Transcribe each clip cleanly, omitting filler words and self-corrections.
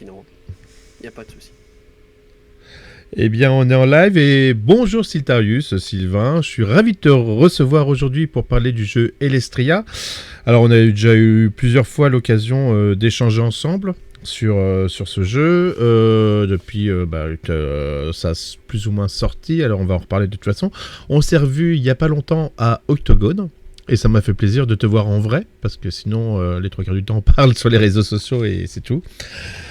sinon. Il n'y a pas de souci. Eh bien, on est en live et bonjour Siltarius, Sylvain. Je suis ravi de te recevoir aujourd'hui pour parler du jeu Elestria. Alors, on a déjà eu plusieurs fois l'occasion d'échanger ensemble sur ce jeu depuis que ça a plus ou moins sorti. Alors, on va en reparler de toute façon. On s'est revu il n'y a pas longtemps à Octogone. Et ça m'a fait plaisir de te voir en vrai, parce que sinon, les trois quarts du temps, on parle sur les réseaux sociaux et c'est tout.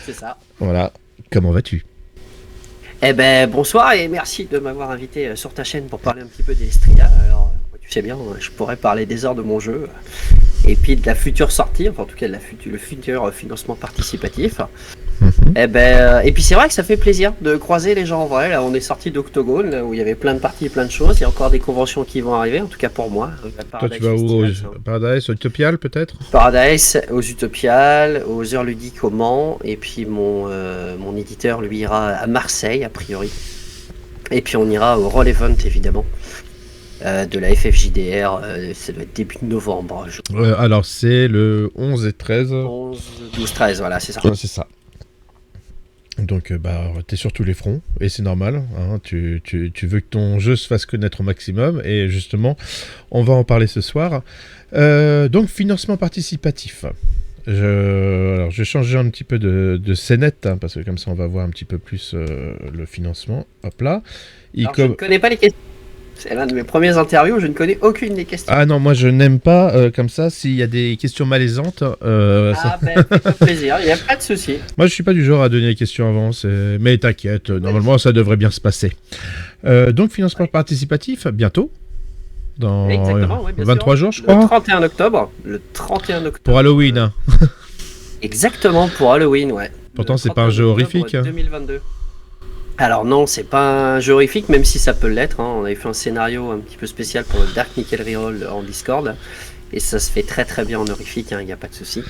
C'est ça. Voilà. Comment vas-tu ? Eh ben, bonsoir et merci de m'avoir invité sur ta chaîne pour parler un petit peu d'Elestria. Alors, tu sais bien, je pourrais parler des heures de mon jeu et puis de la future sortie, enfin en tout cas de le futur financement participatif. Et puis c'est vrai que ça fait plaisir de croiser les gens en vrai. Là, on est sorti d'Octogone où il y avait plein de parties, plein de choses. Il y a encore des conventions qui vont arriver, en tout cas pour moi. Toi, tu vas où ? Paradise, Utopial peut-être ? Paradise, aux Utopiales, aux Heures Ludiques au Mans. Et puis mon éditeur, lui, ira à Marseille, a priori. Et puis on ira au Roll Event, évidemment. De la FFJDR, ça doit être début novembre. Alors c'est le 11 et 13. 11, 12, 13, voilà, c'est ça. Ouais, c'est ça. Donc, t'es sur tous les fronts, et c'est normal, hein, tu veux que ton jeu se fasse connaître au maximum, et justement, on va en parler ce soir. Donc, financement participatif. Alors, je vais changer un petit peu de scénette, hein, parce que comme ça, on va voir un petit peu plus le financement. Hop là. Je ne connais pas les questions. C'est l'un de mes premières interviews où je ne connais aucune des questions. Ah non, moi je n'aime pas comme ça, s'il y a des questions malaisantes. Fais-toi plaisir, il n'y a pas de souci. Moi je suis pas du genre à donner les questions avant, mais t'inquiète, normalement ça devrait bien se passer. Donc financement participatif, bientôt. Dans bien 23 sûr. jours, je crois. Le 31 octobre. Le 31 octobre. Pour Halloween. Hein. Exactement, pour Halloween, ouais. Pourtant, c'est pas un jeu horrifique. 2022. Alors non, c'est pas un jeu horrifique, même si ça peut l'être. Hein. On avait fait un scénario un petit peu spécial pour le Dark Nickel Reroll en Discord. Et ça se fait très très bien en horrifique, il n'y a pas de souci.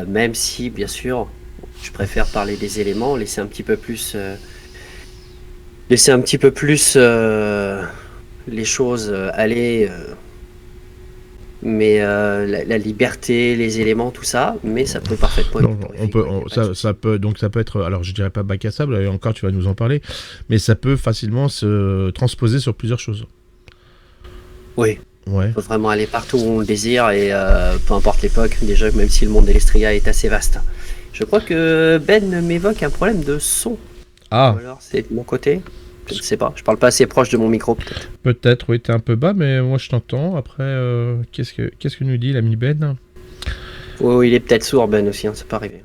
Même si, bien sûr, je préfère parler des éléments, laisser un petit peu plus... les choses aller... mais la liberté, les éléments, tout ça, mais ça peut parfaitement être... Ça peut être, alors je dirais pas bac à sable, et encore tu vas nous en parler, mais ça peut facilement se transposer sur plusieurs choses. Oui, ouais. On peut vraiment aller partout où on le désire, et peu importe l'époque, déjà même si le monde d'Elestria est assez vaste. Je crois que Ben m'évoque un problème de son. Ah. Ou alors c'est de mon côté. Je ne sais pas, je parle pas assez proche de mon micro peut-être. Peut-être, oui, t'es un peu bas, mais moi je t'entends. Après, qu'est-ce que nous dit l'ami Ben ? Oh, il est peut-être sourd Ben aussi, hein, ça peut arriver.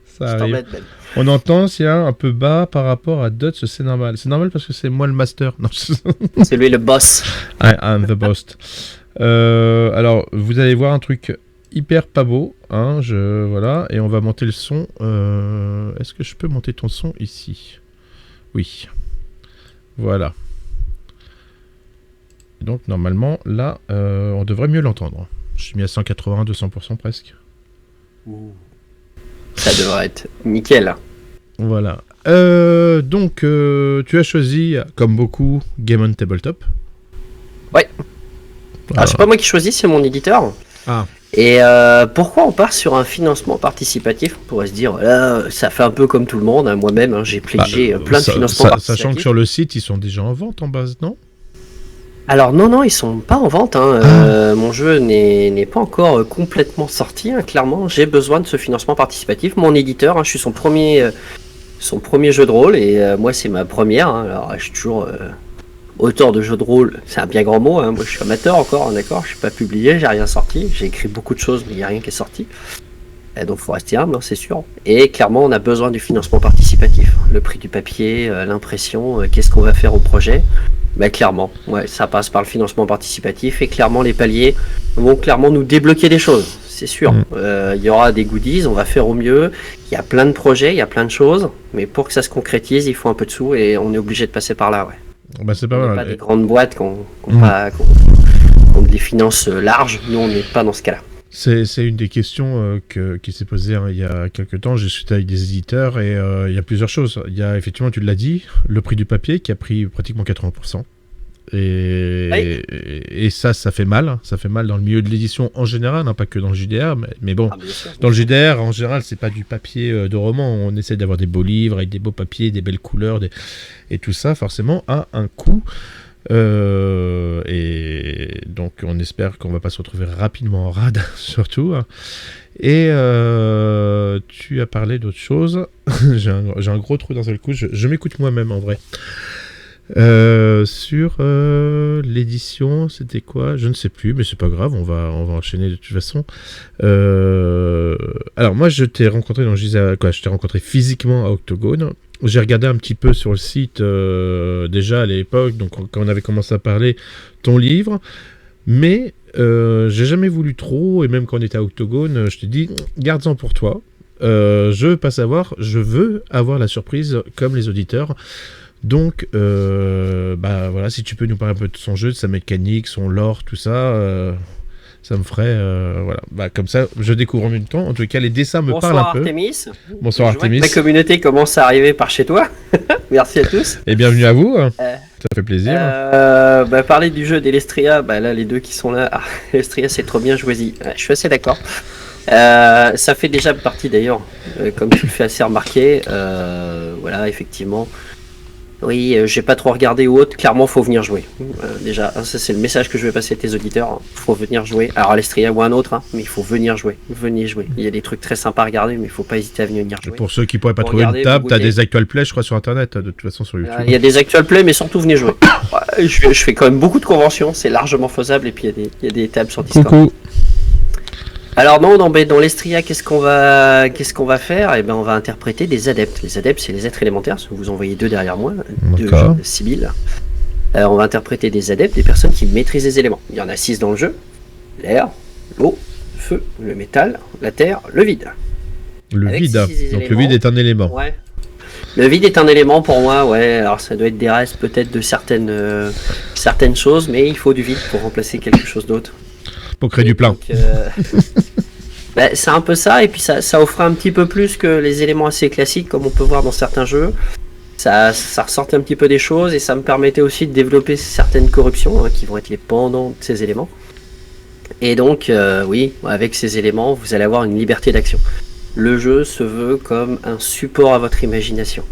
Ça arrive. Ben. On entend s'il y a un peu bas par rapport à Dots, c'est normal. C'est normal parce que c'est moi le master. Non. C'est lui le boss. I'm the boss. Alors, vous allez voir un truc hyper pas beau, hein, voilà, et on va monter le son. Est-ce que je peux monter ton son ici ? Oui. Voilà. Et donc, normalement, là, on devrait mieux l'entendre. Je suis mis à 180, 200% presque. Ouh. Ça devrait être nickel. Voilà. Donc, tu as choisi, comme beaucoup, Game on Tabletop. Ouais. Alors, c'est pas moi qui choisis, c'est mon éditeur. Ah. Et pourquoi on part sur un financement participatif ? On pourrait se dire, voilà, ça fait un peu comme tout le monde. Hein, moi-même, hein, j'ai pledgé plein de financements participatifs. Sachant que sur le site, ils sont déjà en vente en base, non ? Alors non, ils sont pas en vente. Hein. Mon jeu n'est pas encore complètement sorti. Hein, clairement, j'ai besoin de ce financement participatif. Mon éditeur, hein, je suis son premier jeu de rôle et moi c'est ma première. Hein, alors je suis toujours auteur de jeux de rôle. C'est un bien grand mot. Hein, moi je suis amateur encore, hein, d'accord. Je suis pas publié, j'ai rien sorti. J'ai écrit beaucoup de choses, mais il y a rien qui est sorti. Et donc faut rester humble, hein, c'est sûr. Et clairement, on a besoin du financement participatif. Le prix du papier, l'impression, qu'est-ce qu'on va faire au projet. Ben clairement, ouais, ça passe par le financement participatif et clairement les paliers vont clairement nous débloquer des choses, c'est sûr. Il y aura des goodies, on va faire au mieux. Il y a plein de projets, il y a plein de choses, mais pour que ça se concrétise, il faut un peu de sous et on est obligé de passer par là. Ouais. Bah, c'est pas mal. Pas des grandes boîtes qu'on des finances larges, nous on n'est pas dans ce cas-là. C'est une des questions qui s'est posée il y a quelques temps. J'ai discuté avec des éditeurs et il y a plusieurs choses. Il y a effectivement, tu l'as dit, le prix du papier qui a pris pratiquement 80%. Et ça fait mal. Hein. Ça fait mal dans le milieu de l'édition en général, hein, pas que dans le JDR. Mais bon, dans le JDR, en général, c'est pas du papier de roman. On essaie d'avoir des beaux livres avec des beaux papiers, des belles couleurs. Et tout ça, forcément, a un coût. Et donc, on espère qu'on va pas se retrouver rapidement en rade, surtout. Hein. Et tu as parlé d'autre chose. j'ai un gros trou d'un seul coup. Je m'écoute moi-même, en vrai. Sur l'édition, c'était quoi? Je ne sais plus, mais c'est pas grave, on va enchaîner de toute façon. Alors moi, je t'ai rencontré je t'ai rencontré physiquement à Octogone. J'ai regardé un petit peu sur le site déjà à l'époque, donc quand on avait commencé à parler ton livre, mais j'ai jamais voulu trop, et même quand on était à Octogone, je t'ai dit garde-en pour toi. Je veux pas savoir, je veux avoir la surprise comme les auditeurs. Donc, voilà, si tu peux nous parler un peu de son jeu, de sa mécanique, son lore, tout ça, ça me ferait, voilà. Bah, comme ça, je découvre en même temps. En tout cas, les dessins me parlent un peu. Artemis. Bonsoir Artemis. La communauté commence à arriver par chez toi. Merci à tous. Et bienvenue à vous. Ça fait plaisir. Parler du jeu d'Elestria, là, les deux qui sont là, Elestria, c'est trop bien choisi. Je suis assez d'accord. Ça fait déjà partie d'ailleurs, comme tu le fais assez remarquer. Voilà, effectivement. Oui, j'ai pas trop regardé ou autre. Clairement, faut venir jouer. Déjà, ça c'est le message que je vais passer à tes auditeurs. Faut venir jouer. Alors, Alestria ou un autre, mais il faut venir jouer. Venez jouer. Il y a des trucs très sympas à regarder, mais il faut pas hésiter à venir jouer. Pour ceux qui pourraient pas trouver une table, t'as des actual plays, je crois, sur internet, de toute façon sur YouTube. Il y a des actual plays, mais surtout venez jouer. Je fais quand même beaucoup de conventions, c'est largement faisable, et puis il y a des tables sur Discord. Coucou. Alors dans l'Estria, qu'est-ce qu'on va faire? Eh ben, on va interpréter des adeptes. Les adeptes, c'est les êtres élémentaires. Vous en voyez deux derrière moi, deux Sibylles. On va interpréter des adeptes, des personnes qui maîtrisent les éléments. Il y en a 6 dans le jeu: l'air, l'eau, le feu, le métal, la terre, le vide. Le vide. Donc le vide est un élément. Ouais. Le vide est un élément pour moi, ouais. Alors ça doit être des restes peut-être de certaines choses, mais il faut du vide pour remplacer quelque chose d'autre. Pour créer du plein. Donc, c'est un peu ça, et puis ça offrait un petit peu plus que les éléments assez classiques comme on peut voir dans certains jeux. Ça ressortait un petit peu des choses, et ça me permettait aussi de développer certaines corruptions qui vont être les pendants de ces éléments. Et donc oui, avec ces éléments, vous allez avoir une liberté d'action. Le jeu se veut comme un support à votre imagination.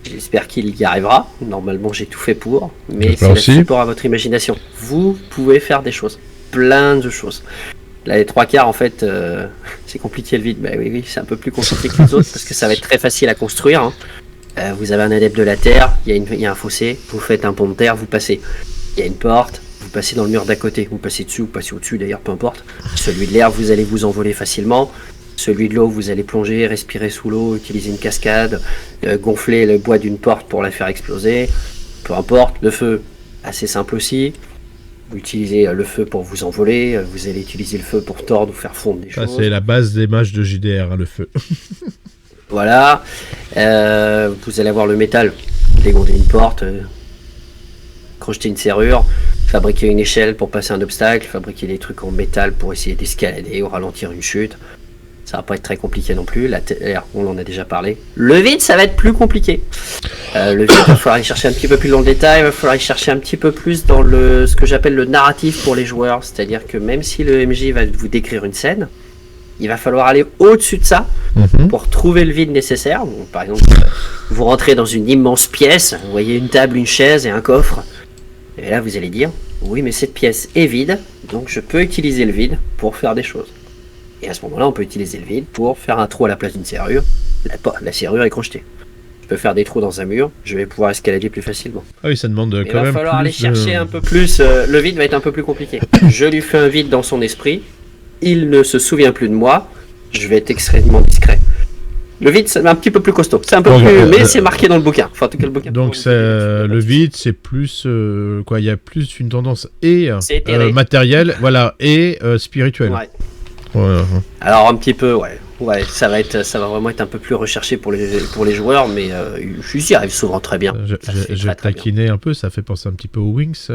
J'espère qu'il y arrivera. Normalement, j'ai tout fait pour, mais c'est un support à votre imagination. Vous pouvez faire des choses, plein de choses. Là, les 3/4, en fait, c'est compliqué le vide. Oui, c'est un peu plus compliqué que les autres parce que ça va être très facile à construire. Hein. Vous avez un adepte de la terre, il y a un fossé, vous faites un pont de terre, vous passez. Il y a une porte, vous passez dans le mur d'à côté, vous passez dessus, vous passez au-dessus d'ailleurs, peu importe. Celui de l'air, vous allez vous envoler facilement. Celui de l'eau, vous allez plonger, respirer sous l'eau, utiliser une cascade, gonfler le bois d'une porte pour la faire exploser. Peu importe. Le feu, assez simple aussi. Vous utilisez le feu pour vous envoler, vous allez utiliser le feu pour tordre ou faire fondre des choses. C'est la base des mages de JDR, le feu. Voilà. Vous allez avoir le métal, dégonder une porte, crocheter une serrure, fabriquer une échelle pour passer un obstacle, fabriquer des trucs en métal pour essayer d'escalader ou ralentir une chute. Ça va pas être très compliqué non plus. La terre, on en a déjà parlé. Le vide, ça va être plus compliqué. Le vide, il va falloir y chercher un petit peu plus dans le détail. Il va falloir y chercher un petit peu plus dans ce que j'appelle le narratif pour les joueurs. C'est-à-dire que même si le MJ va vous décrire une scène, il va falloir aller au-dessus de ça pour trouver le vide nécessaire. Donc, par exemple, vous rentrez dans une immense pièce, vous voyez une table, une chaise et un coffre. Et là, vous allez dire, oui, mais cette pièce est vide, donc je peux utiliser le vide pour faire des choses. Et à ce moment-là, on peut utiliser le vide pour faire un trou à la place d'une serrure. La serrure est crochetée. Je peux faire des trous dans un mur, je vais pouvoir escalader plus facilement. Ah oui, ça demande quand même. Il va falloir aller chercher un peu plus. Le vide va être un peu plus compliqué. Je lui fais un vide dans son esprit. Il ne se souvient plus de moi. Je vais être extrêmement discret. Le vide, c'est un petit peu plus costaud. C'est un peu plus, mais c'est marqué dans le bouquin. Enfin, en tout cas, le bouquin. Donc, le vide, c'est plus quoi? Il y a plus une tendance matérielle, voilà, et spirituelle. Ouais. Alors un petit peu, ouais, ça va vraiment être un peu plus recherché pour les joueurs, mais j'y arrive souvent très bien. Je vais taquiner un peu, ça fait penser un petit peu aux Wings.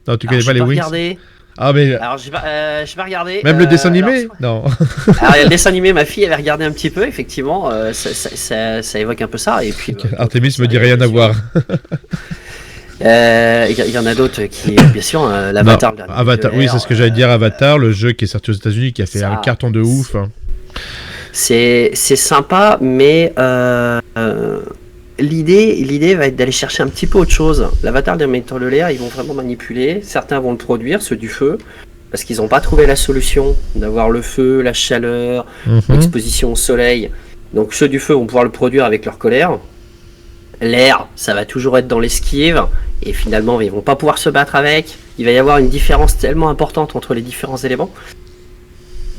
Non, tu connais pas les Wings? Ah, mais Alors je vais regarder. même le dessin alors, animé? Non. alors, il y a le dessin animé, ma fille avait regardé un petit peu, effectivement, ça évoque un peu ça. Et puis, Artemis me dit ça, rien bien à sûr. voir. Il y en a d'autres qui, bien sûr, l'Avatar. Non, Avatar, oui, c'est ce que j'allais dire. Avatar, le jeu qui est sorti aux États-Unis, qui a fait un ça, carton de ouf. Hein. c'est sympa, mais l'idée va être d'aller chercher un petit peu autre chose. L'Avatar d'Amateur de l'air, ils vont vraiment manipuler. Certains vont le produire, ceux du feu, parce qu'ils n'ont pas trouvé la solution d'avoir le feu, la chaleur, l'exposition au soleil. Donc ceux du feu vont pouvoir le produire avec leur colère. L'air, ça va toujours être dans l'esquive, et finalement ils vont pas pouvoir se battre avec. Il va y avoir une différence tellement importante entre les différents éléments.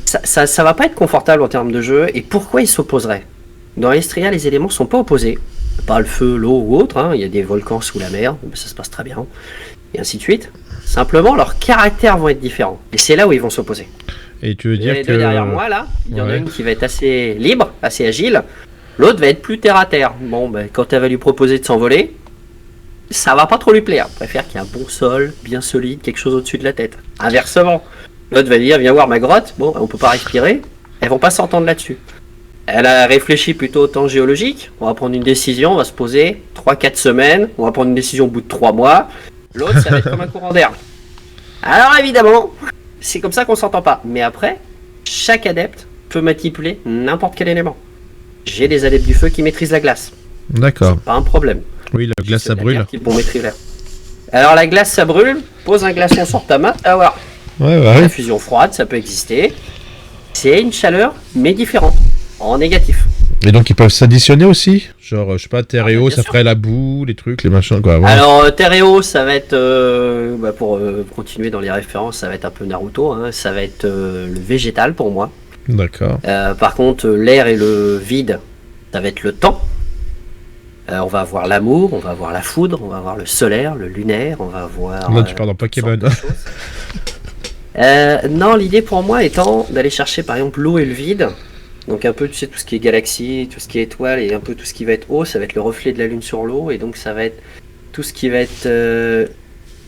Ça va pas être confortable en termes de jeu. Et pourquoi ils s'opposeraient? Dans Estria, les éléments sont pas opposés. Pas le feu, l'eau ou autre, hein. Il y a des volcans sous la mer, ça se passe très bien, et ainsi de suite. Simplement, leurs caractères vont être différents. Et c'est là où ils vont s'opposer. Et tu veux dire Les que... deux derrière moi, là, il y en a Ouais. une qui va être assez libre, assez agile. L'autre va être plus terre à terre. Bon, ben, quand elle va lui proposer de s'envoler, ça va pas trop lui plaire. Elle préfère qu'il y ait un bon sol, bien solide, quelque chose au-dessus de la tête. Inversement, l'autre va dire, viens voir ma grotte. Bon, on peut pas respirer. Elles vont pas s'entendre là-dessus. Elle a réfléchi plutôt au temps géologique. On va prendre une décision, on va se poser 3-4 semaines. On va prendre une décision au bout de 3 mois. L'autre, ça va être comme un courant d'air. Alors évidemment, c'est comme ça qu'on s'entend pas. Mais après, chaque adepte peut manipuler n'importe quel élément. J'ai des adeptes du feu qui maîtrisent la glace. D'accord. Pas un problème. Oui, la glace, ça Ceux de la brûle. guerre qui vont maîtriser l'air. Alors la glace, ça brûle. Pose un glaçon sur ta main. Ah voilà. Ouais, La ouais. fusion froide, ça peut exister. C'est une chaleur, mais différente. En négatif. Et donc, ils peuvent s'additionner aussi? Genre, je sais pas, terre et Ah, eau, bien ça sûr. ferait la boue, les trucs, les machins, quoi. Ouais. Alors, terre et eau, ça va être, pour continuer dans les références, ça va être un peu Naruto, hein, ça va être le végétal pour moi. D'accord. Par contre, l'air et le vide, ça va être le temps. On va avoir l'amour, on va avoir la foudre, on va avoir le solaire, le lunaire, on va avoir... Là, tu parles dans toutes Pokémon. sortes de choses. Non, l'idée pour moi étant d'aller chercher par exemple l'eau et le vide. Donc un peu, tu sais, tout ce qui est galaxie, tout ce qui est étoile, et un peu tout ce qui va être eau, ça va être le reflet de la lune sur l'eau, et donc ça va être tout ce qui va être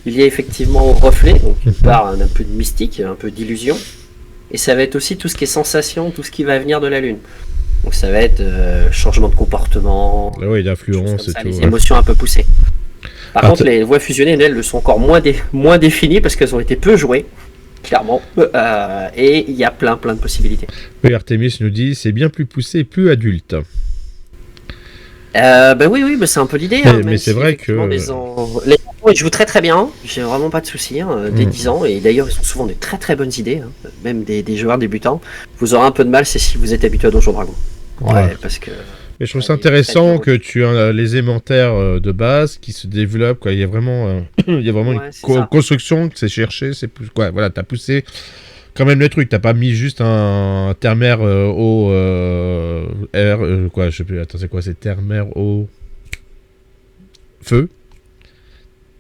lié effectivement au reflet, donc une part un peu de mystique, un peu d'illusion, et ça va être aussi tout ce qui est sensation, tout ce qui va venir de la lune. Donc ça va être changement de comportement, Ah ouais, choses l'influence comme et ça, tout. les Ouais. émotions un peu poussées. Par Ah, contre, les voix fusionnées, elles, le sont encore moins définies parce qu'elles ont été peu jouées, clairement, et il y a plein de possibilités. Oui, Artemis nous dit, c'est bien plus poussé, plus adulte. Ben oui, mais c'est un peu l'idée. Mais- Hein, mais même c'est si, vrai effectivement, que- les enfants, ils jouent très bien, j'ai vraiment pas de soucis, hein, dès 10 ans, et d'ailleurs, ils ont souvent de très bonnes idées, hein, même des joueurs débutants. Vous aurez un peu de mal, c'est si vous êtes habitué à Donjons Dragons. Ouais, Ouais. parce que... Et je trouve ça Ouais, intéressant très que tu as les aimentaires de base qui se développent, quoi. Il y a vraiment, il y a vraiment Ouais, une c'est ça. construction que c'est cherché, c'est plus, quoi. Voilà, t'as poussé quand même le truc. T'as pas mis juste un terre-mer eau air, quoi. Je sais plus. Attends, c'est quoi? C'est terre-mer eau feu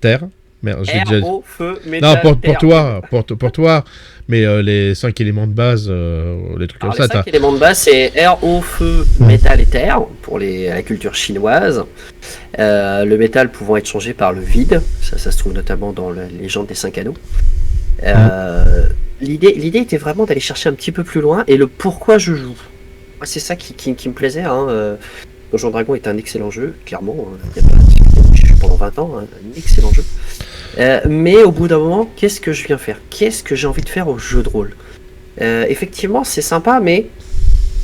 terre. Merde, j'ai Air, déjà. eau, feu, Non, métal, pour terre. toi, pour toi. Mais les 5 éléments de base, les trucs Alors, comme les ça, 5 éléments de base, c'est air, eau, feu, métal et terre, pour la culture chinoise. Le métal pouvant être changé par le vide, ça se trouve notamment dans la légende des 5 anneaux. L'idée était vraiment d'aller chercher un petit peu plus loin, et le pourquoi je joue. Moi, c'est ça qui me plaisait. Hein. Donjons Dragon est un excellent jeu, clairement. Il y a pas de discussion. Je suis pendant 20 ans, hein, un excellent jeu. Mais au bout d'un moment, qu'est-ce que je viens faire? Qu'est-ce que j'ai envie de faire au jeu de rôle? Effectivement, c'est sympa, mais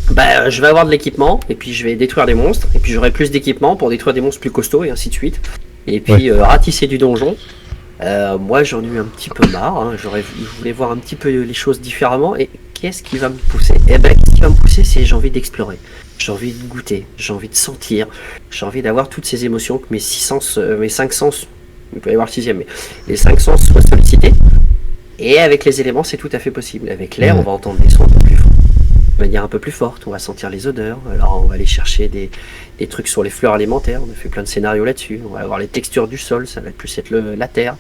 je vais avoir de l'équipement, et puis je vais détruire des monstres, et puis j'aurai plus d'équipement pour détruire des monstres plus costauds, et ainsi de suite. Et puis ratisser du donjon. Moi, j'en ai eu un petit peu marre. Hein. Je voulais voir un petit peu les choses différemment. Et qu'est-ce qui va me pousser? Ce qui va me pousser, c'est j'ai envie d'explorer. J'ai envie de goûter. J'ai envie de sentir. J'ai envie d'avoir toutes ces émotions, que mes 5 sens, il peut y avoir le 6e, mais les 5 sens soient sollicités. Et avec les éléments, c'est tout à fait possible. Avec l'air, on va entendre des sons un peu plus forts, de manière un peu plus forte. On va sentir les odeurs. Alors, on va aller chercher des trucs sur les fleurs alimentaires. On a fait plein de scénarios là-dessus. On va avoir les textures du sol. Ça va plus être la terre.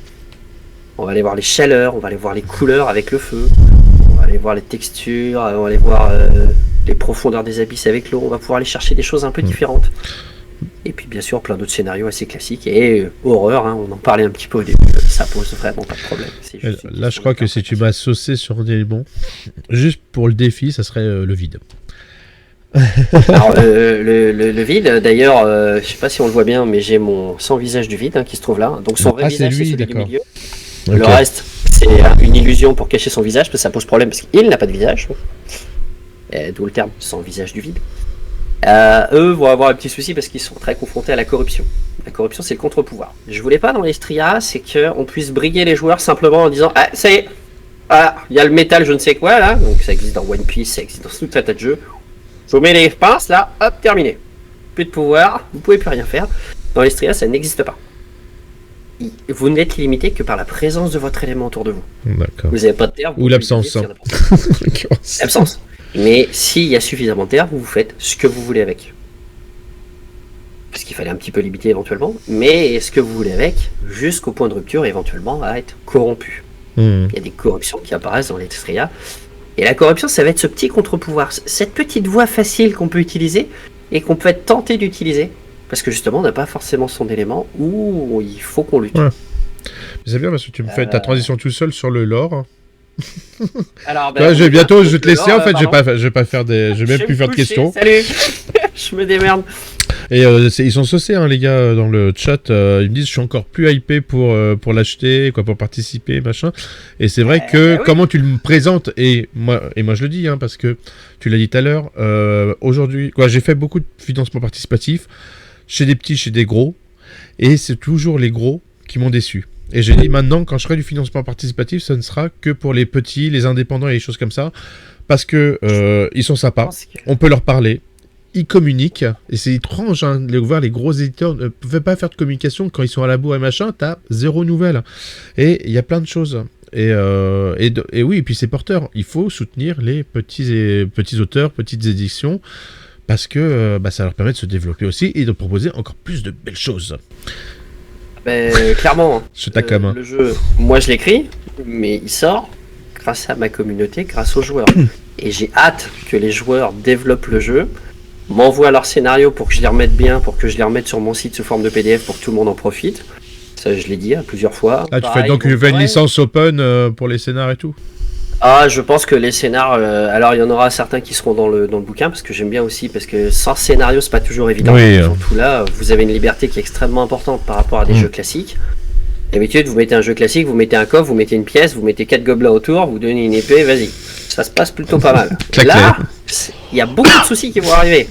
On va aller voir les chaleurs. On va aller voir les couleurs avec le feu. On va aller voir les textures. On va aller voir les profondeurs des abysses avec l'eau. On va pouvoir aller chercher des choses un peu différentes. Et puis bien sûr plein d'autres scénarios assez classiques et horreur, hein, on en parlait un petit peu au début, ça pose vraiment pas de problème. Là je crois que si tu m'as saucé sur un élément, juste pour le défi, ça serait le vide. Alors le vide, d'ailleurs, je sais pas si on le voit bien, mais j'ai mon sans visage du vide qui se trouve là, donc son vrai visage c'est celui du milieu. Okay. Le reste c'est une illusion pour cacher son visage, parce que ça pose problème parce qu'il n'a pas de visage, d'où le terme sans visage du vide. Eux vont avoir un petit souci parce qu'ils sont très confrontés à la corruption. La corruption, c'est le contre-pouvoir. Je voulais pas dans l'Estria, c'est qu'on puisse briguer les joueurs simplement en disant ah, ça y est, voilà, il y a le métal, je ne sais quoi là, donc ça existe dans One Piece, ça existe dans tout un tas de jeux. Je vous mets les pinces là, hop, terminé. Plus de pouvoir, vous pouvez plus rien faire. Dans l'Estria, ça n'existe pas. Vous n'êtes limité que par la présence de votre élément autour de vous. D'accord. Vous n'avez pas de terre. Ou l'absence. L'absence. Mais s'il y a suffisamment de terre, vous faites ce que vous voulez avec. Parce qu'il fallait un petit peu limiter éventuellement, mais ce que vous voulez avec, jusqu'au point de rupture éventuellement à être corrompu. Il y a des corruptions qui apparaissent dans l'Estria. Et la corruption, ça va être ce petit contre-pouvoir, cette petite voie facile qu'on peut utiliser et qu'on peut être tenté d'utiliser. Parce que justement, on n'a pas forcément son élément où il faut qu'on lutte. Ouais. C'est bien parce que tu me fais ta transition tout seul sur le lore. Alors, ouais, je vais te laisser en fait, je vais pas faire je vais même plus faire de questions. Salut. Je me démerde. Et ils sont saucés les gars dans le chat, ils me disent je suis encore plus hypé pour l'acheter, quoi, pour participer, machin. Et c'est vrai que comment tu le présentes, et moi je le dis parce que tu l'as dit tout à l'heure, aujourd'hui, quoi, j'ai fait beaucoup de financement participatif chez des petits, chez des gros, et c'est toujours les gros qui m'ont déçu. Et j'ai dit maintenant, quand je ferai du financement participatif, ça ne sera que pour les petits, les indépendants et les choses comme ça, parce que ils sont sympas, on peut leur parler, ils communiquent, et c'est étrange de voir les gros éditeurs ne peuvent pas faire de communication quand ils sont à la bourre et machin, t'as zéro nouvelle. Et il y a plein de choses. Et oui, et puis c'est porteur. Il faut soutenir les petits auteurs, petites éditions, parce que ça leur permet de se développer aussi et de proposer encore plus de belles choses. Clairement, le jeu, moi je l'écris, mais il sort grâce à ma communauté, grâce aux joueurs. Et j'ai hâte que les joueurs développent le jeu, m'envoient leur scénario pour que je les remette bien, pour que je les remette sur mon site sous forme de PDF pour que tout le monde en profite. Ça, je l'ai dit plusieurs fois. Ah, tu fais donc une licence open pour les scénars et tout ? Ah, je pense que les scénars, alors il y en aura certains qui seront dans le bouquin, parce que j'aime bien aussi, parce que sans scénario c'est pas toujours évident. Oui, surtout là, vous avez une liberté qui est extrêmement importante par rapport à des jeux classiques. D'habitude, vous mettez un jeu classique, vous mettez un coffre, vous mettez une pièce, vous mettez 4 gobelins autour, vous donnez une épée, vas-y. Ça se passe plutôt pas mal. Là, il y a beaucoup de soucis qui vont arriver.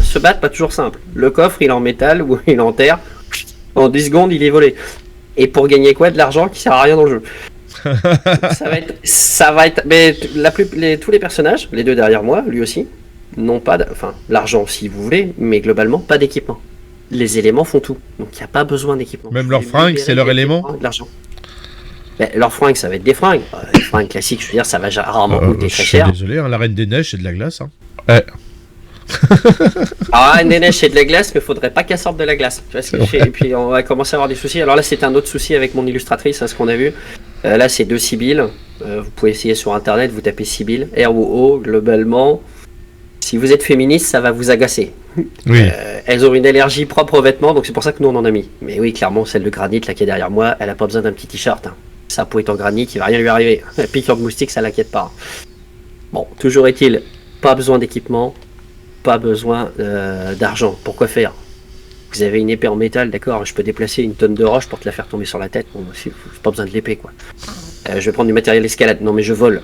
Se battre, pas toujours simple. Le coffre, il est en métal ou il est en terre. En 10 secondes, il est volé. Et pour gagner quoi ? De l'argent qui sert à rien dans le jeu. ça va être. Mais tous les personnages, les deux derrière moi, lui aussi, n'ont pas. Enfin, l'argent si vous voulez, mais globalement, pas d'équipement. Les éléments font tout. Donc il n'y a pas besoin d'équipement. Même leurs fringues, c'est leur élément ? L'argent. Leurs fringues, ça va être des fringues. Les fringues classiques, je veux dire, ça va rarement coûter très cher. Je suis désolé, la Reine des Neiges, c'est de la glace. Ouais. Alors, la Reine des Neiges, c'est de la glace, mais il faudrait pas qu'elle sorte de la glace. Tu vois ce que je fais ? Et puis on va commencer à avoir des soucis. Alors là, c'est un autre souci avec mon illustratrice, ce qu'on a vu. Là, c'est 2 Sybille. Vous pouvez essayer sur internet, vous tapez Sybille, R-O-O, globalement. Si vous êtes féministe, ça va vous agacer. Oui. Elles ont une allergie propre aux vêtements, donc c'est pour ça que nous on en a mis. Mais oui, clairement, celle de granit là qui est derrière moi, elle a pas besoin d'un petit t-shirt. Sa peau est en granit, il va rien lui arriver. La piqûre de moustique, ça l'inquiète pas. Bon, toujours est-il, pas besoin d'équipement, pas besoin d'argent. Pourquoi faire ? Vous avez une épée en métal, d'accord, je peux déplacer une tonne de roche pour te la faire tomber sur la tête. Bon, j'ai pas besoin de l'épée, quoi. Je vais prendre du matériel d'escalade. Non, mais je vole.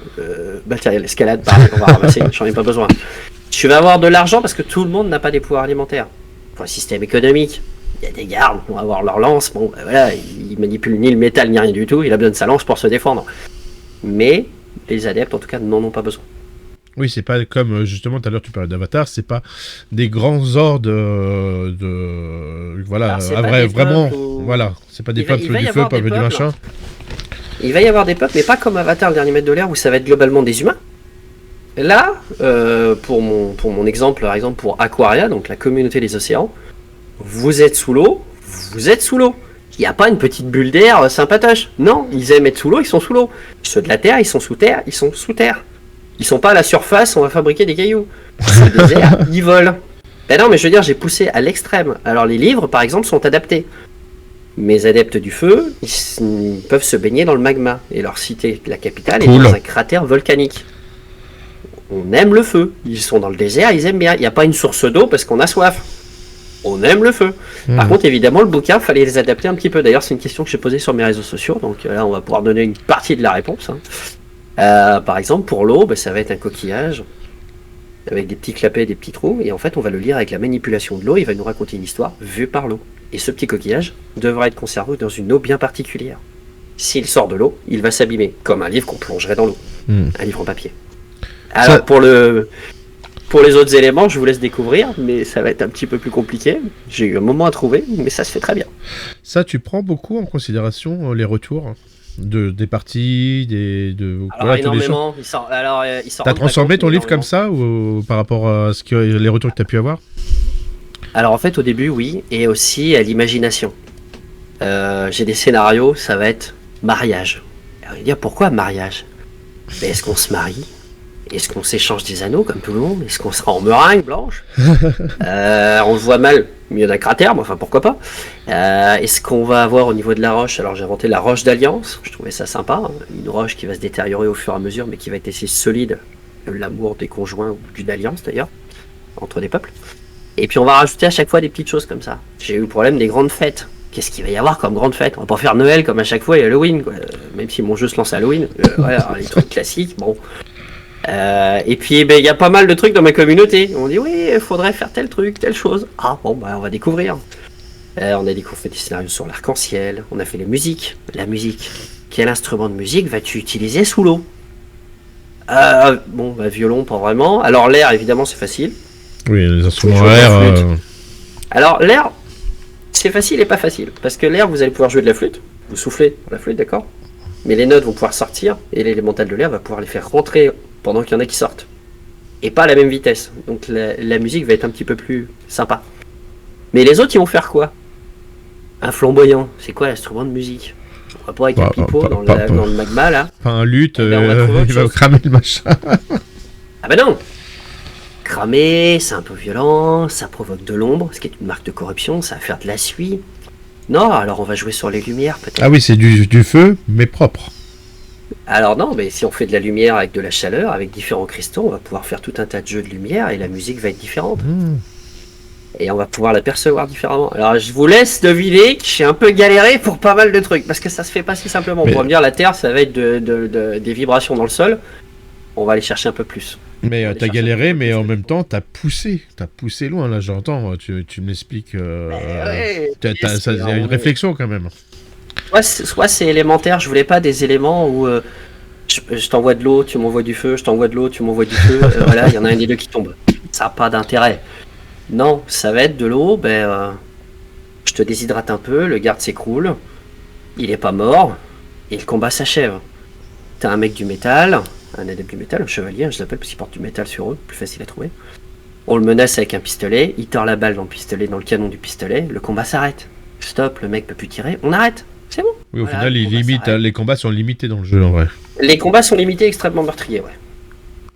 Matériel d'escalade, pareil, on va ramasser, j'en ai pas besoin. Tu vas avoir de l'argent parce que tout le monde n'a pas des pouvoirs alimentaires. Pour un système économique, il y a des gardes, on va avoir leur lance. Bon, voilà, il manipule ni le métal ni rien du tout, il a besoin de sa lance pour se défendre. Mais les adeptes, en tout cas, n'en ont pas besoin. Oui, c'est pas comme justement tout à l'heure tu parlais d'Avatar, c'est pas des grands ordres voilà, vraiment, voilà, c'est pas des peuples du feu, peuples du machin. Il va y avoir des peuples, mais pas comme Avatar, le dernier maître de l'air, où ça va être globalement des humains. Là, pour mon exemple, par exemple pour Aquaria, donc la communauté des océans, vous êtes sous l'eau, vous êtes sous l'eau. Il n'y a pas une petite bulle d'air sympatoche. Non, ils aiment être sous l'eau, ils sont sous l'eau. Ceux de la terre, ils sont sous terre, ils sont sous terre. Ils sont pas à la surface, on va fabriquer des cailloux. Ceux des airs, ils volent. Ben non, mais je veux dire, j'ai poussé à l'extrême. Alors les livres, par exemple, sont adaptés. Mes adeptes du feu, ils peuvent se baigner dans le magma. Et leur cité, la capitale, est dans un cratère volcanique. On aime le feu. Ils sont dans le désert, ils aiment bien. Il n'y a pas une source d'eau parce qu'on a soif. On aime le feu. Par contre, évidemment, le bouquin, fallait les adapter un petit peu. D'ailleurs, c'est une question que j'ai posée sur mes réseaux sociaux. Donc là, on va pouvoir donner une partie de la réponse. Par exemple, pour l'eau, ça va être un coquillage avec des petits clapets, des petits trous. Et en fait, on va le lire avec la manipulation de l'eau. Il va nous raconter une histoire vue par l'eau. Et ce petit coquillage devra être conservé dans une eau bien particulière. S'il sort de l'eau, il va s'abîmer, comme un livre qu'on plongerait dans l'eau. Un livre en papier. Alors, pour les autres éléments, je vous laisse découvrir, mais ça va être un petit peu plus compliqué. J'ai eu un moment à trouver, mais ça se fait très bien. Ça, tu prends beaucoup en considération les retours des parties, alors, énormément. T'as transformé ton livre comme ça, ou par rapport à les retours que tu as pu avoir? Alors en fait au début oui, et aussi à l'imagination. J'ai des scénarios, ça va être mariage. Alors, dire pourquoi mariage? Est-ce qu'on se marie? Est-ce qu'on s'échange des anneaux comme tout le monde? Est-ce qu'on sera en meringue blanche? On le voit mal, mieux d'un cratère, mais enfin pourquoi pas. Est-ce qu'on va avoir au niveau de la roche? Alors j'ai inventé la roche d'alliance, je trouvais ça sympa, une roche qui va se détériorer au fur et à mesure, mais qui va être assez solide, l'amour des conjoints ou d'une alliance d'ailleurs, entre des peuples. Et puis on va rajouter à chaque fois des petites choses comme ça. J'ai eu le problème des grandes fêtes. Qu'est-ce qu'il va y avoir comme grande fête? On va pas faire Noël comme à chaque fois et Halloween, quoi. Même si mon jeu se lance à Halloween. Voilà, les trucs classiques, bon. Et puis il y a pas mal de trucs dans ma communauté. On dit oui, il faudrait faire tel truc, telle chose. Ah bon, on va découvrir. On a fait des scénarios sur l'arc-en-ciel. On a fait les musiques. La musique. Quel instrument de musique vas-tu utiliser sous l'eau? Violon, pas vraiment. Alors l'air, évidemment, c'est facile. Oui, les instruments à l'air. Alors l'air, c'est facile et pas facile. Parce que l'air, vous allez pouvoir jouer de la flûte. Vous soufflez dans la flûte, d'accord? Mais les notes vont pouvoir sortir et l'élémental de l'air va pouvoir les faire rentrer pendant qu'il y en a qui sortent. Et pas à la même vitesse. Donc la musique va être un petit peu plus sympa. Mais les autres, ils vont faire quoi? Un flamboyant. C'est quoi l'instrument de musique? On va pas avec un pipeau dans le magma là. Pas un luth, il va cramer le machin. Ah bah non! Cramer, c'est un peu violent, ça provoque de l'ombre, ce qui est une marque de corruption, ça va faire de la suie. Non, alors on va jouer sur les lumières peut-être. Ah oui, c'est du feu, mais propre. Alors non, mais si on fait de la lumière avec de la chaleur, avec différents cristaux, on va pouvoir faire tout un tas de jeux de lumière et la musique va être différente. Et on va pouvoir l'apercevoir différemment. Alors je vous laisse deviner que j'ai un peu galéré pour pas mal de trucs, parce que ça se fait pas si simplement. On pourrait me dire la Terre, ça va être des vibrations dans le sol. On va aller chercher un peu plus. Mais t'as galéré, mais en même temps, t'as poussé loin, là, j'entends. Tu m'expliques. Ça y a une réflexion quand même. Soit c'est élémentaire, je voulais pas des éléments où je t'envoie de l'eau, tu m'envoies du feu, je t'envoie de l'eau, tu m'envoies du feu. Voilà, il y en a un des deux qui tombe. Ça n'a pas d'intérêt. Non, ça va être de l'eau, je te déshydrate un peu, le garde s'écroule, il est pas mort, et le combat s'achève. T'as un mec du métal, un adepte du métal, un chevalier, je l'appelle parce qu'il porte du métal sur eux, plus facile à trouver. On le menace avec un pistolet, il tord la balle dans le pistolet, dans le canon du pistolet, le combat s'arrête. Stop, le mec peut plus tirer, on arrête, c'est bon. Oui, au final, les combats sont limités dans le jeu en vrai. Les combats sont limités, extrêmement meurtriers, ouais.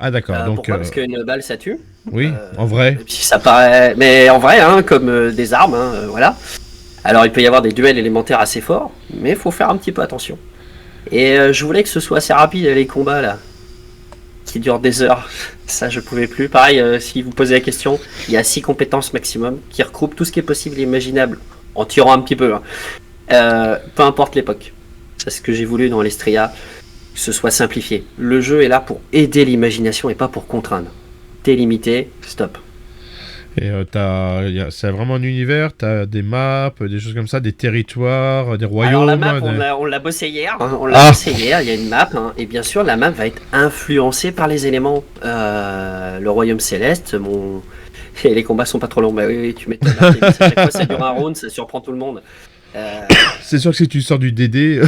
Ah d'accord, donc... Pourquoi? Parce qu'une balle ça tue. Oui, en vrai. Si ça paraît... Mais en vrai, comme des armes, voilà. Alors il peut y avoir des duels élémentaires assez forts, mais il faut faire un petit peu attention. Et je voulais que ce soit assez rapide les combats là, qui durent des heures. Ça je pouvais plus. Pareil, si vous posez la question, il y a 6 compétences maximum qui regroupent tout ce qui est possible et imaginable, en tirant un petit peu. Peu importe l'époque. C'est ce que j'ai voulu dans l'Estria. Que ce soit simplifié. Le jeu est là pour aider l'imagination et pas pour contraindre. T'es limité, stop. Et c'est vraiment un univers, t'as des maps, des choses comme ça, des territoires, des royaumes. Alors la map, on l'a bossé hier. Il y a une map, et bien sûr la map va être influencée par les éléments. Le royaume céleste, et les combats sont pas trop longs. Bah oui, tu m'étonnes. À chaque fois ça dure un round, ça surprend tout le monde. C'est sûr que si tu sors du DD,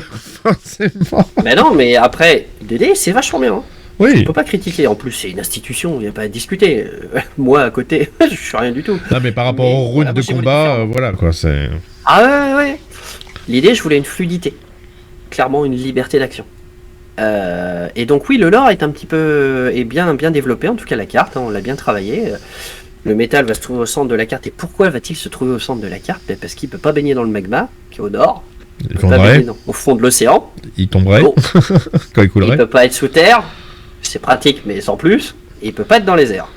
forcément. Mais non, mais après, DD c'est vachement bien. Oui. On peut pas critiquer. En plus, c'est une institution, il n'y a pas à discuter. Moi, à côté, je suis rien du tout. Non, mais par rapport aux routes de combat, voilà quoi, c'est. Ah ouais. L'idée, je voulais une fluidité. Clairement, une liberté d'action. Et donc, oui, le lore est un petit peu. Est bien développé, en tout cas la carte, on l'a bien travaillé. Le métal va se trouver au centre de la carte. Et pourquoi va-t-il se trouver au centre de la carte? Parce qu'il peut pas baigner dans le magma, qui est au nord. Il fondrait. Au fond de l'océan. Il tomberait. Quand il coulerait. Il peut pas être sous terre. C'est pratique, mais sans plus. Et il peut pas être dans les airs.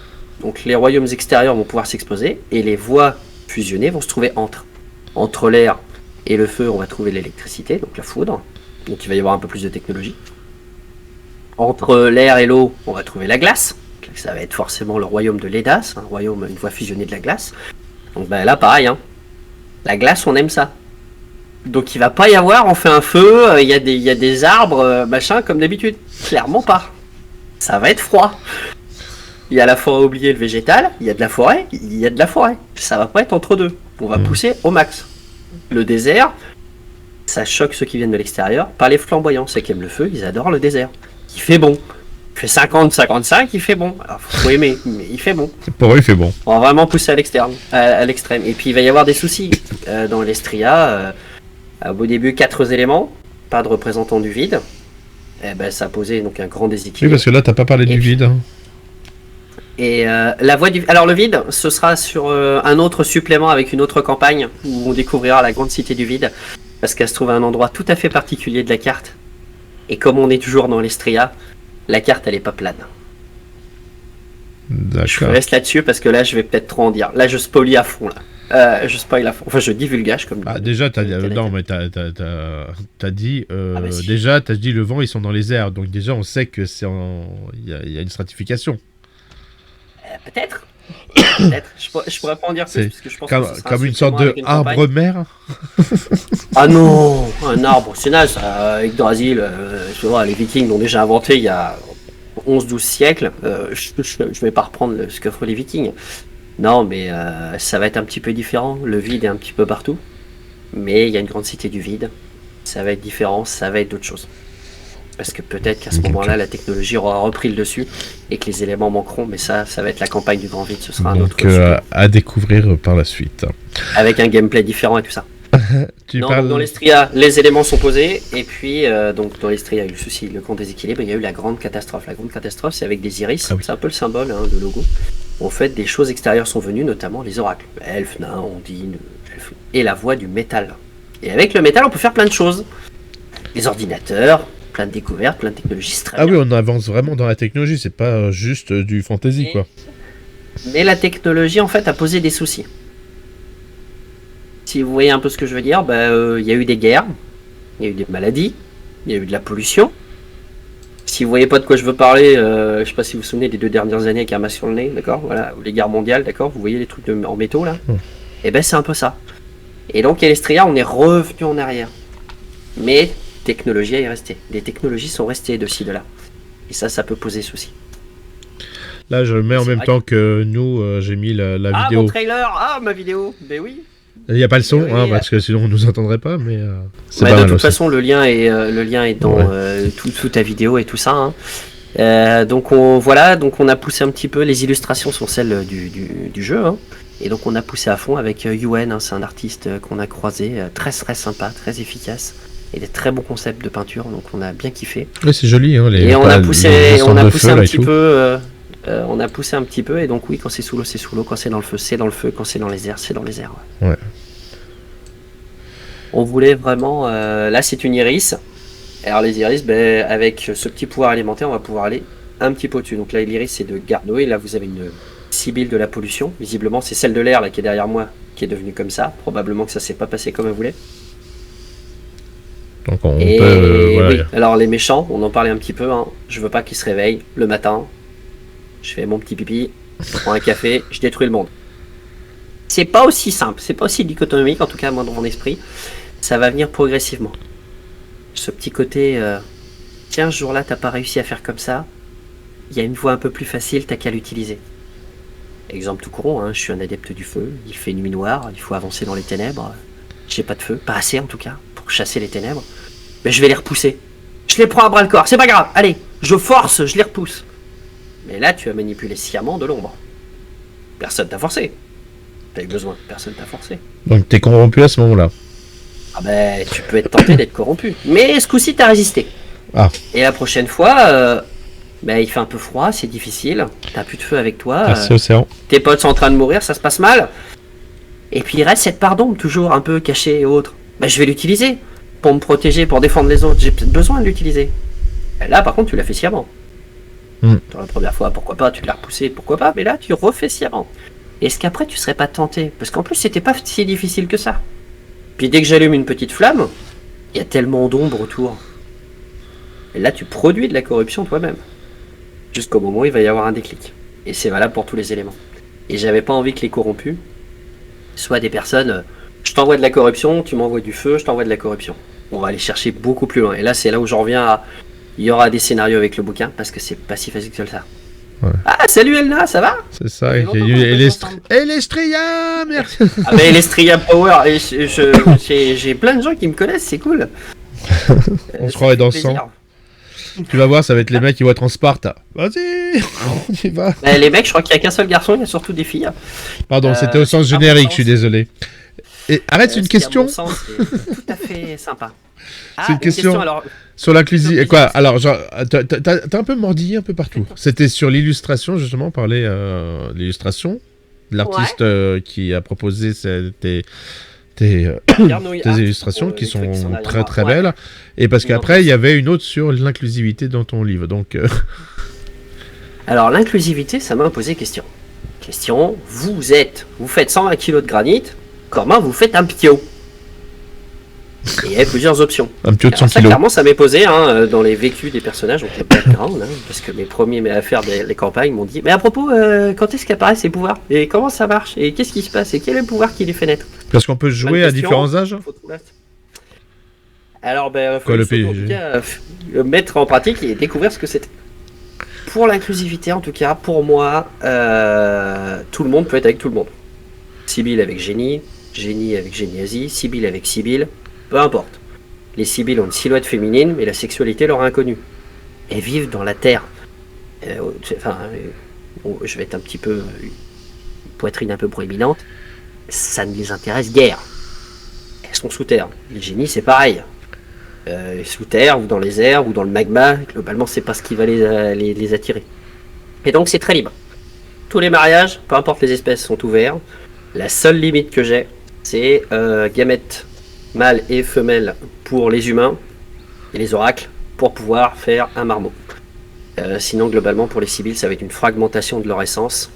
Donc les royaumes extérieurs vont pouvoir s'exposer. Et les voies fusionnées vont se trouver entre. Entre l'air et le feu, on va trouver l'électricité, donc la foudre. Donc il va y avoir un peu plus de technologie. Entre l'air et l'eau, on va trouver la glace. Ça va être forcément le royaume de l'Edas, un royaume, une voie fusionnée de la glace. Donc ben, là, pareil, hein. La glace, on aime ça. Donc il va pas y avoir, on fait un feu, il y a des arbres, machin, comme d'habitude. Clairement pas. Ça va être froid. Il y a la forêt oubliée, le végétal, il y a de la forêt, il y a de la forêt. Ça va pas être entre deux. On va pousser au max. Le désert, ça choque ceux qui viennent de l'extérieur. Pas les flamboyants, ceux qui aiment le feu, ils adorent le désert. Il fait bon. Il fait 50-55, il fait bon. Alors faut aimer, mais il fait bon. Pour eux, il fait bon. On va vraiment pousser à l'extrême. Et puis il va y avoir des soucis dans l'Estria. Au début, 4 éléments, pas de représentant du vide. Eh ben, ça a posé donc un grand déséquilibre. Oui, parce que là, t'as pas parlé du vide. Hein. Et la voie du... Alors le vide, ce sera sur un autre supplément avec une autre campagne où on découvrira la grande cité du vide, parce qu'elle se trouve à un endroit tout à fait particulier de la carte. Et comme on est toujours dans l'Estria, la carte elle est pas plane. D'accord. Je vous laisse là-dessus parce que là je vais peut-être trop en dire. Là je spoilie à fond là. Je spoil à fond. Enfin je divulgage comme. Ah déjà t'as non mais t'as dit si. Déjà t'as dit le vent ils sont dans les airs donc déjà on sait que c'est il y a une stratification. Peut-être. Peut-être. Je pourrais pas en dire plus parce que je pense que comme une sorte de arbre-mer. Ah non, un arbre, c'est naze. Yggdrasil, tu vois, les Vikings l'ont déjà inventé il y a 11-12 siècles. Je vais pas reprendre ce qu'offrent les Vikings. Non, mais ça va être un petit peu différent. Le vide est un petit peu partout. Mais il y a une grande cité du vide. Ça va être différent, ça va être d'autres choses. Parce que peut-être qu'à ce moment-là, la technologie aura repris le dessus et que les éléments manqueront. Mais ça va être la campagne du grand vide. Ce sera un autre à découvrir par la suite. Avec un gameplay différent et tout ça. Dans l'Estria, les éléments sont posés. Et puis, donc dans l'Estria, il y a eu le souci, le grand déséquilibre. Il y a eu la grande catastrophe. La grande catastrophe, c'est avec des iris. Ah oui. C'est un peu le symbole de logo. En fait, des choses extérieures sont venues, notamment les oracles. Elfes, nains, ondines, et la voie du métal. Et avec le métal, on peut faire plein de choses. Les ordinateurs, plein de découvertes, plein de technologies. Ah oui, on avance vraiment dans la technologie. C'est pas juste du fantasy, quoi. Mais la technologie, en fait, a posé des soucis. Si vous voyez un peu ce que je veux dire, y a eu des guerres, il y a eu des maladies, il y a eu de la pollution. Si vous voyez pas de quoi je veux parler, je sais pas si vous vous souvenez des 2 dernières années avec un masque sur le nez, d'accord, voilà, ou les guerres mondiales, d'accord, vous voyez les trucs en métaux là, et c'est un peu ça. Et donc à l'Estria, on est revenu en arrière, mais technologie est restée. Les technologies sont restées de ci de là, et ça peut poser souci. Là, je mets en même temps que nous, j'ai mis la vidéo. Ah mon trailer, ma vidéo, oui. Il n'y a pas le son, parce que sinon on nous entendrait pas, mais c'est de toute façon le lien est dans toute ta vidéo et tout ça. Hein. Donc on a poussé un petit peu, les illustrations sont celles du jeu, hein. Et donc on a poussé à fond avec Yuen, hein, c'est un artiste qu'on a croisé, très très sympa, très efficace, et des très bons concepts de peinture, donc on a bien kiffé. Oui, c'est joli, hein, et on a poussé un petit peu. On a poussé un petit peu, et donc oui, quand c'est sous l'eau, c'est sous l'eau, quand c'est dans le feu, c'est dans le feu, quand c'est dans les airs, c'est dans les airs. Ouais. On voulait vraiment... là, c'est une iris. Alors les iris, avec ce petit pouvoir alimentaire, on va pouvoir aller un petit peu au-dessus. Donc là, l'iris, c'est de Gardeau, et là, vous avez une sibylle de la pollution. Visiblement, c'est celle de l'air là qui est derrière moi, qui est devenue comme ça. Probablement que ça s'est pas passé comme elle voulait. Donc on peut... voilà. Oui. Alors les méchants, on en parlait un petit peu. Hein. Je veux pas qu'ils se réveillent le matin. Je fais mon petit pipi, je prends un café, je détruis le monde. C'est pas aussi simple, c'est pas aussi dichotomique, en tout cas moi dans mon esprit. Ça va venir progressivement. Ce petit côté, tiens, ce jour-là, t'as pas réussi à faire comme ça. Il y a une voie un peu plus facile, t'as qu'à l'utiliser. Exemple tout courant, hein, je suis un adepte du feu, il fait nuit noire, il faut avancer dans les ténèbres. J'ai pas de feu, pas assez en tout cas, pour chasser les ténèbres. Mais je vais les repousser. Je les prends à bras le corps, c'est pas grave, allez, je force, je les repousse. Mais là, tu as manipulé sciemment de l'ombre. Personne t'a forcé. T'as eu besoin, personne t'a forcé. Donc t'es corrompu à ce moment-là. Ah tu peux être tenté d'être corrompu. Mais ce coup-ci, t'as résisté. Ah. Et la prochaine fois, Ben, il fait un peu froid, c'est difficile, t'as plus de feu avec toi, Merci Océan. tes potes sont en train de mourir, ça se passe mal. Et puis il reste cette part d'ombre toujours un peu cachée et autre. Ben, je vais l'utiliser pour me protéger, pour défendre les autres, j'ai peut-être besoin de l'utiliser. Et là par contre tu l'as fait sciemment. Dans la première fois, pourquoi pas, tu l'as repoussé, pourquoi pas, mais là tu refais sciemment. Est-ce qu'après tu serais pas tenté? Parce qu'en plus c'était pas si difficile que ça. Puis dès que j'allume une petite flamme, il y a tellement d'ombre autour. Et là tu produis de la corruption toi-même. Jusqu'au moment où il va y avoir un déclic. Et c'est valable pour tous les éléments. Et j'avais pas envie que les corrompus soient des personnes, je t'envoie de la corruption, tu m'envoies du feu, je t'envoie de la corruption. On va aller chercher beaucoup plus loin. Et là c'est là où j'en reviens à... Il y aura des scénarios avec le bouquin, parce que c'est pas si facile que ça. Ouais. Ah, salut Elna, ça va? C'est ça, il y a eu Elestria, merci. Ah mais Elestria Power, j'ai plein de gens qui me connaissent, c'est cool. On se croirait dans le sang. Tu vas voir, ça va être les mecs qui vont être en Sparta. Vas-y, on y va. Les mecs, je crois qu'il n'y a qu'un seul garçon, il y a surtout des filles. Pardon, c'était au sens générique, je suis désolé. Et arrête, c'est une question. C'est tout à fait sympa. C'est une question alors... sur l'inclusivité. Quoi? Alors, genre, t'as un peu mordillé un peu partout. C'était sur l'illustration, justement, on parlait de l'illustration. L'artiste qui a proposé tes illustrations qui sont très très belles. Et parce qu'après, il y avait une autre sur l'inclusivité dans ton livre. Donc, alors, l'inclusivité, ça m'a posé question. Vous faites 120 kg de granit, comment vous faites un pio? Et il y avait plusieurs options. Un pio de 100 kg. Clairement, ça m'est posé dans les vécus des personnages, donc les backgrounds, parce que mes premiers affaires des campagnes m'ont dit mais à propos, quand est-ce qu'apparaissent ces pouvoirs? Et comment ça marche? Et qu'est-ce qui se passe? Et quel est le pouvoir qui les fait naître? Parce qu'on peut jouer à différents âges. Alors, faut en tout cas, mettre en pratique et découvrir ce que c'était. Pour l'inclusivité, en tout cas, pour moi, tout le monde peut être avec tout le monde. Sibylle avec Génie, Génie avec Géniasi, Sibylle avec Sibylle, peu importe. Les Sibylles ont une silhouette féminine, mais la sexualité leur est inconnue. Elles vivent dans la terre. Je vais être un petit peu... une poitrine un peu proéminente. Ça ne les intéresse guère. Elles sont sous terre. Les génies, c'est pareil. Sous terre, ou dans les airs, ou dans le magma, globalement, c'est pas ce qui va les attirer. Et donc, c'est très libre. Tous les mariages, peu importe les espèces, sont ouverts. La seule limite que j'ai, c'est gamètes mâles et femelles pour les humains, et les oracles pour pouvoir faire un marmot. Sinon, globalement, pour les Sibylles, ça va être une fragmentation de leur essence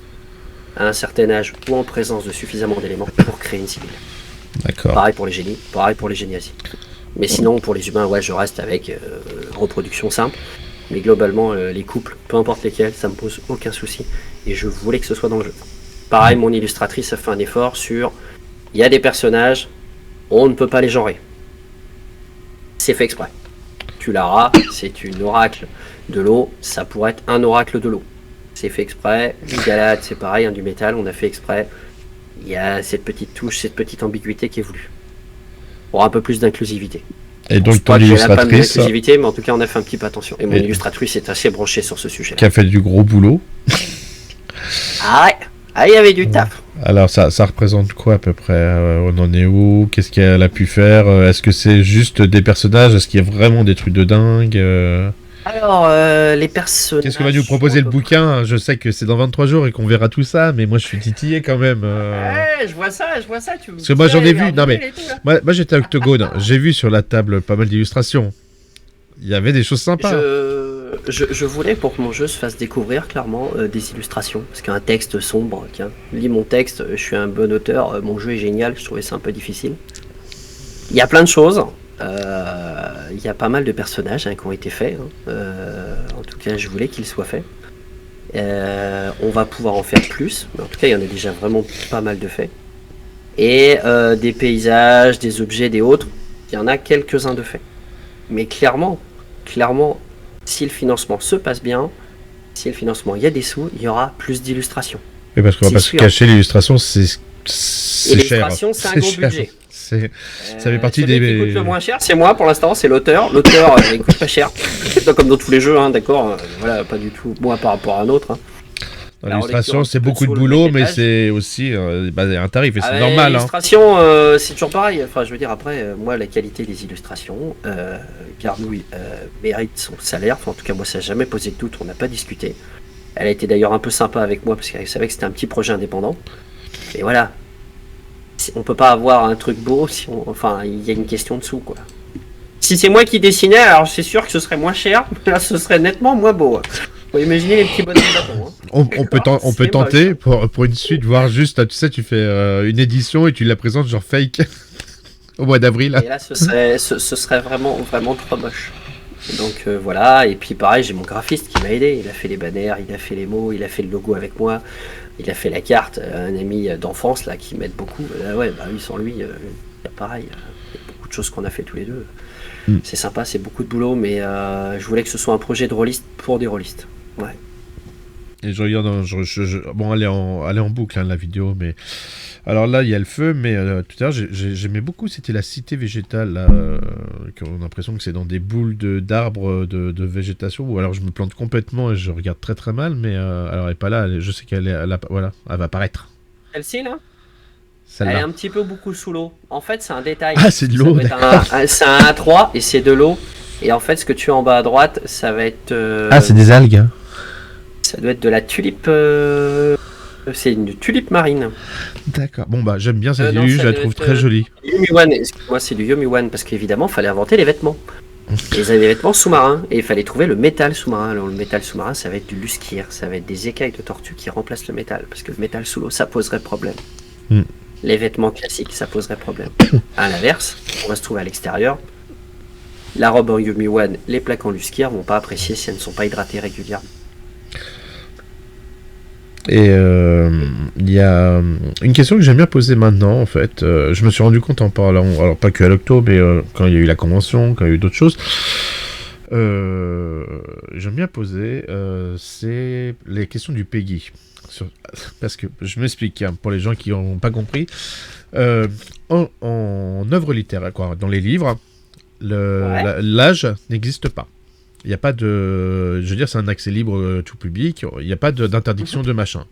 à un certain âge ou en présence de suffisamment d'éléments pour créer une Sibylle. D'accord. Pareil pour les génies, pareil pour les géniasies. Mais sinon, pour les humains, ouais, je reste avec reproduction simple. Mais globalement, les couples, peu importe lesquels, ça me pose aucun souci. Et je voulais que ce soit dans le jeu. Pareil, mon illustratrice a fait un effort sur... Il y a des personnages, on ne peut pas les genrer. C'est fait exprès. Tulara, c'est une oracle de l'eau, ça pourrait être un oracle de l'eau. C'est fait exprès. Galad, c'est pareil, du métal, on a fait exprès. Il y a cette petite touche, cette petite ambiguïté qui est voulue. Pour un peu plus d'inclusivité. Et donc ton illustratrice... mais en tout cas on a fait un petit peu attention. Et mon illustratrice est assez branchée sur ce sujet. Qui a fait du gros boulot. Ah ouais, il y avait du taf. Alors ça représente quoi à peu près? On en est où? Qu'est-ce qu'elle a pu faire? Est-ce que c'est juste des personnages? Est-ce qu'il y a vraiment des trucs de dingue? Alors, les personnages... Qu'est-ce que va nous proposer le bouquin? Je sais que c'est dans 23 jours et qu'on verra tout ça, mais moi je suis titillé quand même. Ouais, je vois ça. Parce que moi j'en ai vu... Non mais, moi j'étais à Octogone, j'ai vu sur la table pas mal d'illustrations. Il y avait des choses sympas. Je voulais pour que mon jeu se fasse découvrir clairement des illustrations. Parce qu'un texte sombre, tiens, lis mon texte, je suis un bon auteur, mon jeu est génial, je trouvais ça un peu difficile. Il y a plein de choses. Il y a pas mal de personnages qui ont été faits. En tout cas, je voulais qu'ils soient faits. On va pouvoir en faire plus. Mais en tout cas, il y en a déjà vraiment pas mal de faits. Et des paysages, des objets, des autres. Il y en a quelques-uns de faits. Mais clairement, si le financement se passe bien, si le financement, il y a des sous, il y aura plus d'illustrations. Et parce qu'on va pas se cacher, l'illustration, c'est cher. L'illustration, c'est un gros budget. Ça fait partie des... qui coûte le moins cher, c'est moi pour l'instant, c'est l'auteur. L'auteur, il coûte pas cher. C'est pas comme dans tous les jeux, d'accord. Voilà, pas du tout moi par rapport à un autre. Dans l'illustration, c'est beaucoup de boulot, mais c'est aussi un tarif, et c'est normal. L'illustration, c'est toujours pareil. Enfin, je veux dire, après, moi, la qualité des illustrations, Garnouille mérite son salaire. Enfin, en tout cas, moi, ça n'a jamais posé de doute, on n'a pas discuté. Elle a été d'ailleurs un peu sympa avec moi, parce qu'elle savait que c'était un petit projet indépendant. Et voilà. On peut pas avoir un truc beau si enfin, il y a une question dessous, quoi. Si c'est moi qui dessinais, alors c'est sûr que ce serait moins cher, mais là, ce serait nettement moins beau. Faut imaginer les petits bonhommes de bâton. On peut tenter pour une suite, voir juste, tu sais, tu fais une édition et tu la présentes genre fake au mois d'avril. Et là, ce serait vraiment trop moche. Donc voilà, et puis pareil, j'ai mon graphiste qui m'a aidé. Il a fait les banners, il a fait les mots, il a fait le logo avec moi, il a fait la carte. Un ami d'enfance là qui m'aide beaucoup. Ouais, bah oui, sans lui, pareil, il y a beaucoup de choses qu'on a fait tous les deux. C'est sympa, c'est beaucoup de boulot, mais je voulais que ce soit un projet de rôliste pour des rôlistes. Ouais. Et je regarde, bon, elle est en boucle, la vidéo, mais alors là, il y a le feu, mais tout à l'heure, j'aimais beaucoup, c'était la cité végétale, là, on a l'impression que c'est dans des boules d'arbres de végétation, ou alors je me plante complètement et je regarde très très mal, mais alors elle est pas là, je sais qu'elle est là, voilà, elle va apparaître. Celle-ci, là ? Celle-là. Elle est un petit peu beaucoup sous l'eau. En fait, c'est un détail. Ah, c'est de l'eau, d'accord. C'est un A3 et c'est de l'eau. Et en fait, ce que tu as en bas à droite, ça va être... Ah, c'est des algues. Ça doit être de la tulipe... C'est une tulipe marine. D'accord. Bon, bah, j'aime bien cette illusion, je la trouve très jolie. Yomi-wan, excuse-moi, c'est du Yomi-wan, parce qu'évidemment, il fallait inventer les vêtements. Et ils avaient des vêtements sous-marins, et il fallait trouver le métal sous-marin. Alors, le métal sous-marin, ça va être du lusquir, ça va être des écailles de tortue qui remplacent le métal, parce que le métal sous l'eau, ça poserait problème. Les vêtements classiques, ça poserait problème. À l'inverse, on va se trouver à l'extérieur. La robe en Yomi-wan, les plaques en lusquir vont pas apprécier si elles ne sont pas hydratées régulièrement. Et il y a une question que j'aime bien poser maintenant, en fait. Je me suis rendu compte en parlant, alors pas que à l'octo, mais quand il y a eu la convention, quand il y a eu d'autres choses. J'aime bien poser, c'est les questions du PEGI. Parce que, je m'explique, pour les gens qui n'ont pas compris, en œuvre littéraire, quoi, dans les livres, l'âge n'existe pas. Il n'y a pas de... Je veux dire, c'est un accès libre tout public, il n'y a pas d'interdiction de machin.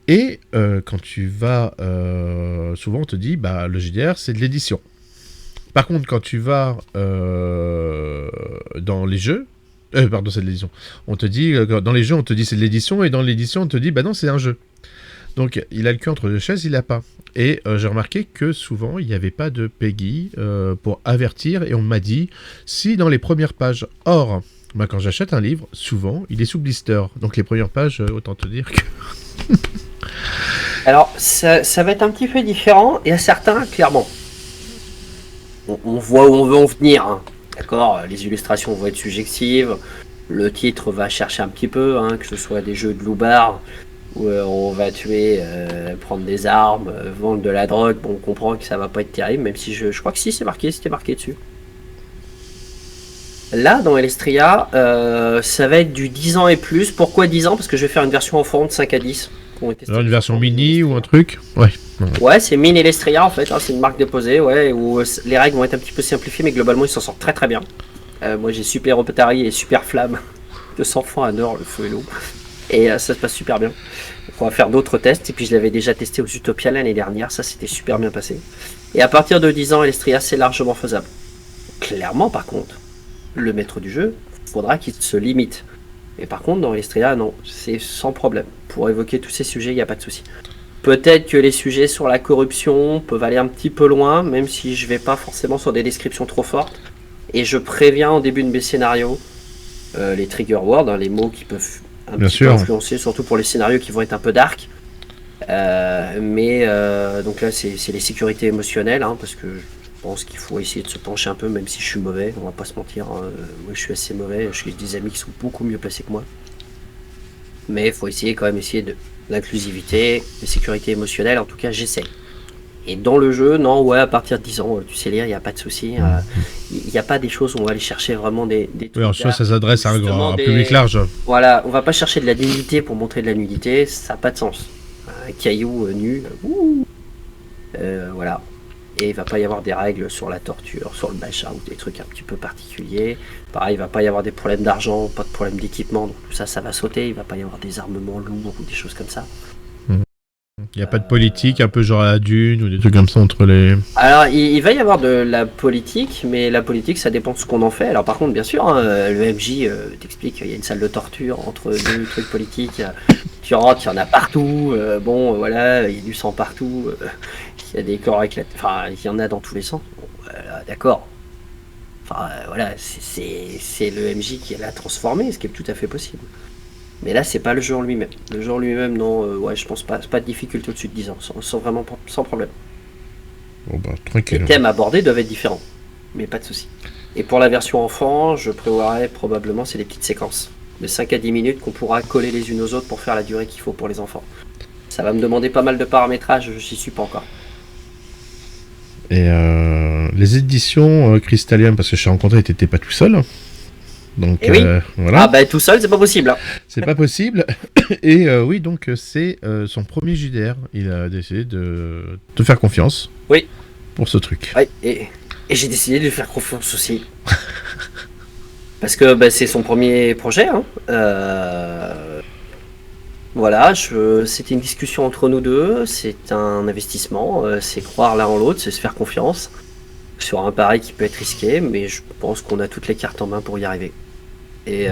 Et quand tu vas... souvent, on te dit, bah, le JDR, c'est de l'édition. Par contre, quand tu vas dans les jeux... pardon, c'est de l'édition. On te dit, dans les jeux, on te dit c'est de l'édition, et dans l'édition, on te dit, bah non, c'est un jeu. Donc, il a le cul entre deux chaises, il l'a pas. Et j'ai remarqué que souvent, il n'y avait pas de PEGI pour avertir, et on m'a dit, si dans les premières pages, or, bah, quand j'achète un livre, souvent, il est sous blister. Donc, les premières pages, autant te dire que... Alors, ça va être un petit peu différent, et à certains, clairement, on voit où on veut en venir, hein. D'accord, les illustrations vont être subjectives, le titre va chercher un petit peu, hein, que ce soit des jeux de loubar, où on va tuer, prendre des armes, vendre de la drogue, bon, on comprend que ça va pas être terrible, même si je crois que si, c'était marqué dessus. Là, dans Elestria, ça va être du 10 ans et plus. Pourquoi 10 ans ? Parce que je vais faire une version enfant de 5 à 10. Alors une version mini ou un truc ? Ouais. Ouais, c'est Mini Elestria en fait, hein, c'est une marque déposée, ouais, où les règles vont être un petit peu simplifiées, mais globalement ils s'en sortent très très bien. Moi j'ai Super Opetari et Super Flamme, 200 francs à Nord, le feu et l'eau, et ça se passe super bien. Donc, on va faire d'autres tests, et puis je l'avais déjà testé aux Utopia l'année dernière, ça s'était super bien passé. Et à partir de 10 ans, Elestria c'est largement faisable. Clairement par contre, le maître du jeu, faudra qu'il se limite. Mais par contre, dans Elestria, non, c'est sans problème. Pour évoquer tous ces sujets, il n'y a pas de souci. Peut-être que les sujets sur la corruption peuvent aller un petit peu loin, même si je vais pas forcément sur des descriptions trop fortes. Et je préviens en début de mes scénarios les trigger words, hein, les mots qui peuvent un petit peu influencer, surtout pour les scénarios qui vont être un peu dark. Donc là, c'est les sécurités émotionnelles, hein, parce que je pense qu'il faut essayer de se pencher un peu, même si je suis mauvais, on va pas se mentir. Hein. Moi, je suis assez mauvais, j'ai des amis qui sont beaucoup mieux placés que moi. Mais il faut essayer quand même de l'inclusivité, de sécurité émotionnelle, en tout cas j'essaie. Et dans le jeu, non, ouais, à partir de 10 ans, tu sais lire, il n'y a pas de souci. Il n'y a pas des choses où on va aller chercher vraiment des trucs. Oui, en soi, ça s'adresse à un public large. Voilà, on va pas chercher de la nudité pour montrer de la nudité, ça n'a pas de sens. Un caillou nu, voilà. Et il va pas y avoir des règles sur la torture, sur le machin ou des trucs un petit peu particuliers. Pareil, il va pas y avoir des problèmes d'argent, pas de problème d'équipement, donc tout ça, ça va sauter. Il va pas y avoir des armements lourds ou des choses comme ça. Il n'y a pas de politique, un peu genre à la Dune ou des trucs comme ça entre les... Alors, il va y avoir de la politique, mais la politique, ça dépend de ce qu'on en fait. Alors, par contre, bien sûr, hein, le MJ t'explique qu'il y a une salle de torture entre deux trucs politiques. Tu rentres, il y en a partout. Bon, voilà, il y a du sang partout. Il y a des corps éclatés. Enfin, il y en a dans tous les sens. Bon, d'accord. Enfin, voilà, c'est le MJ qui l'a transformé, ce qui est tout à fait possible. Mais là, c'est pas le jeu en lui-même. Le jeu en lui-même, non, ouais, je pense pas. C'est pas de difficulté au-dessus de 10 ans, sans problème. Bon bah, tranquille. Les thèmes abordés doivent être différents, mais pas de souci. Et pour la version enfant, je prévoirais probablement, c'est des petites séquences de 5 à 10 minutes qu'on pourra coller les unes aux autres pour faire la durée qu'il faut pour les enfants. Ça va me demander pas mal de paramétrage, je n'y suis pas encore. Et les éditions Crystallium, parce que je suis rencontré, t'étais pas tout seul. Donc oui. voilà. Ah bah tout seul, c'est pas possible. Hein. C'est pas possible. Et oui, donc c'est son premier JDR. Il a décidé de te faire confiance. Oui. Pour ce truc. Oui, et j'ai décidé de lui faire confiance aussi. Parce que bah, c'est son premier projet. Hein. Voilà, c'était une discussion entre nous deux. C'est un investissement. C'est croire l'un en l'autre, c'est se faire confiance. Sur un pari qui peut être risqué, mais je pense qu'on a toutes les cartes en main pour y arriver. Et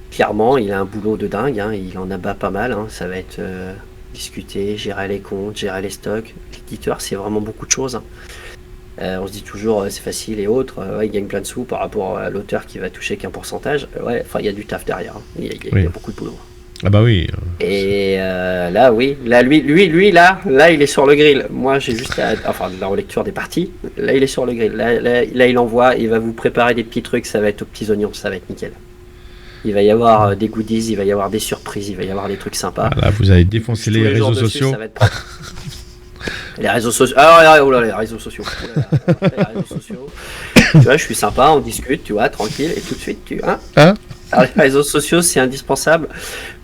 clairement, il a un boulot de dingue, hein, il en abat pas mal, hein, ça va être discuter, gérer les comptes, gérer les stocks. L'éditeur, c'est vraiment beaucoup de choses. Hein. On se dit toujours c'est facile et autres, ouais, il gagne plein de sous par rapport à l'auteur qui va toucher qu'un pourcentage. Ouais, enfin, il y a du taf derrière, hein. Il y a beaucoup de boulot. Ah bah oui. Et là, oui, là, lui, là, il est sur le grill. Moi, j'ai juste, enfin, la relecture des parties. Là, il est sur le grill. Là, il envoie. Il va vous préparer des petits trucs. Ça va être aux petits oignons. Ça va être nickel. Il va y avoir des goodies. Il va y avoir des surprises. Il va y avoir des trucs sympas. Voilà, vous allez défoncer les réseaux sociaux. Ça va être propre. Les réseaux sociaux. Ah, oh là, les réseaux sociaux. Oh là là, les réseaux sociaux. Tu vois, je suis sympa. On discute. Tu vois, tranquille. Et tout de suite, alors, les réseaux sociaux, c'est indispensable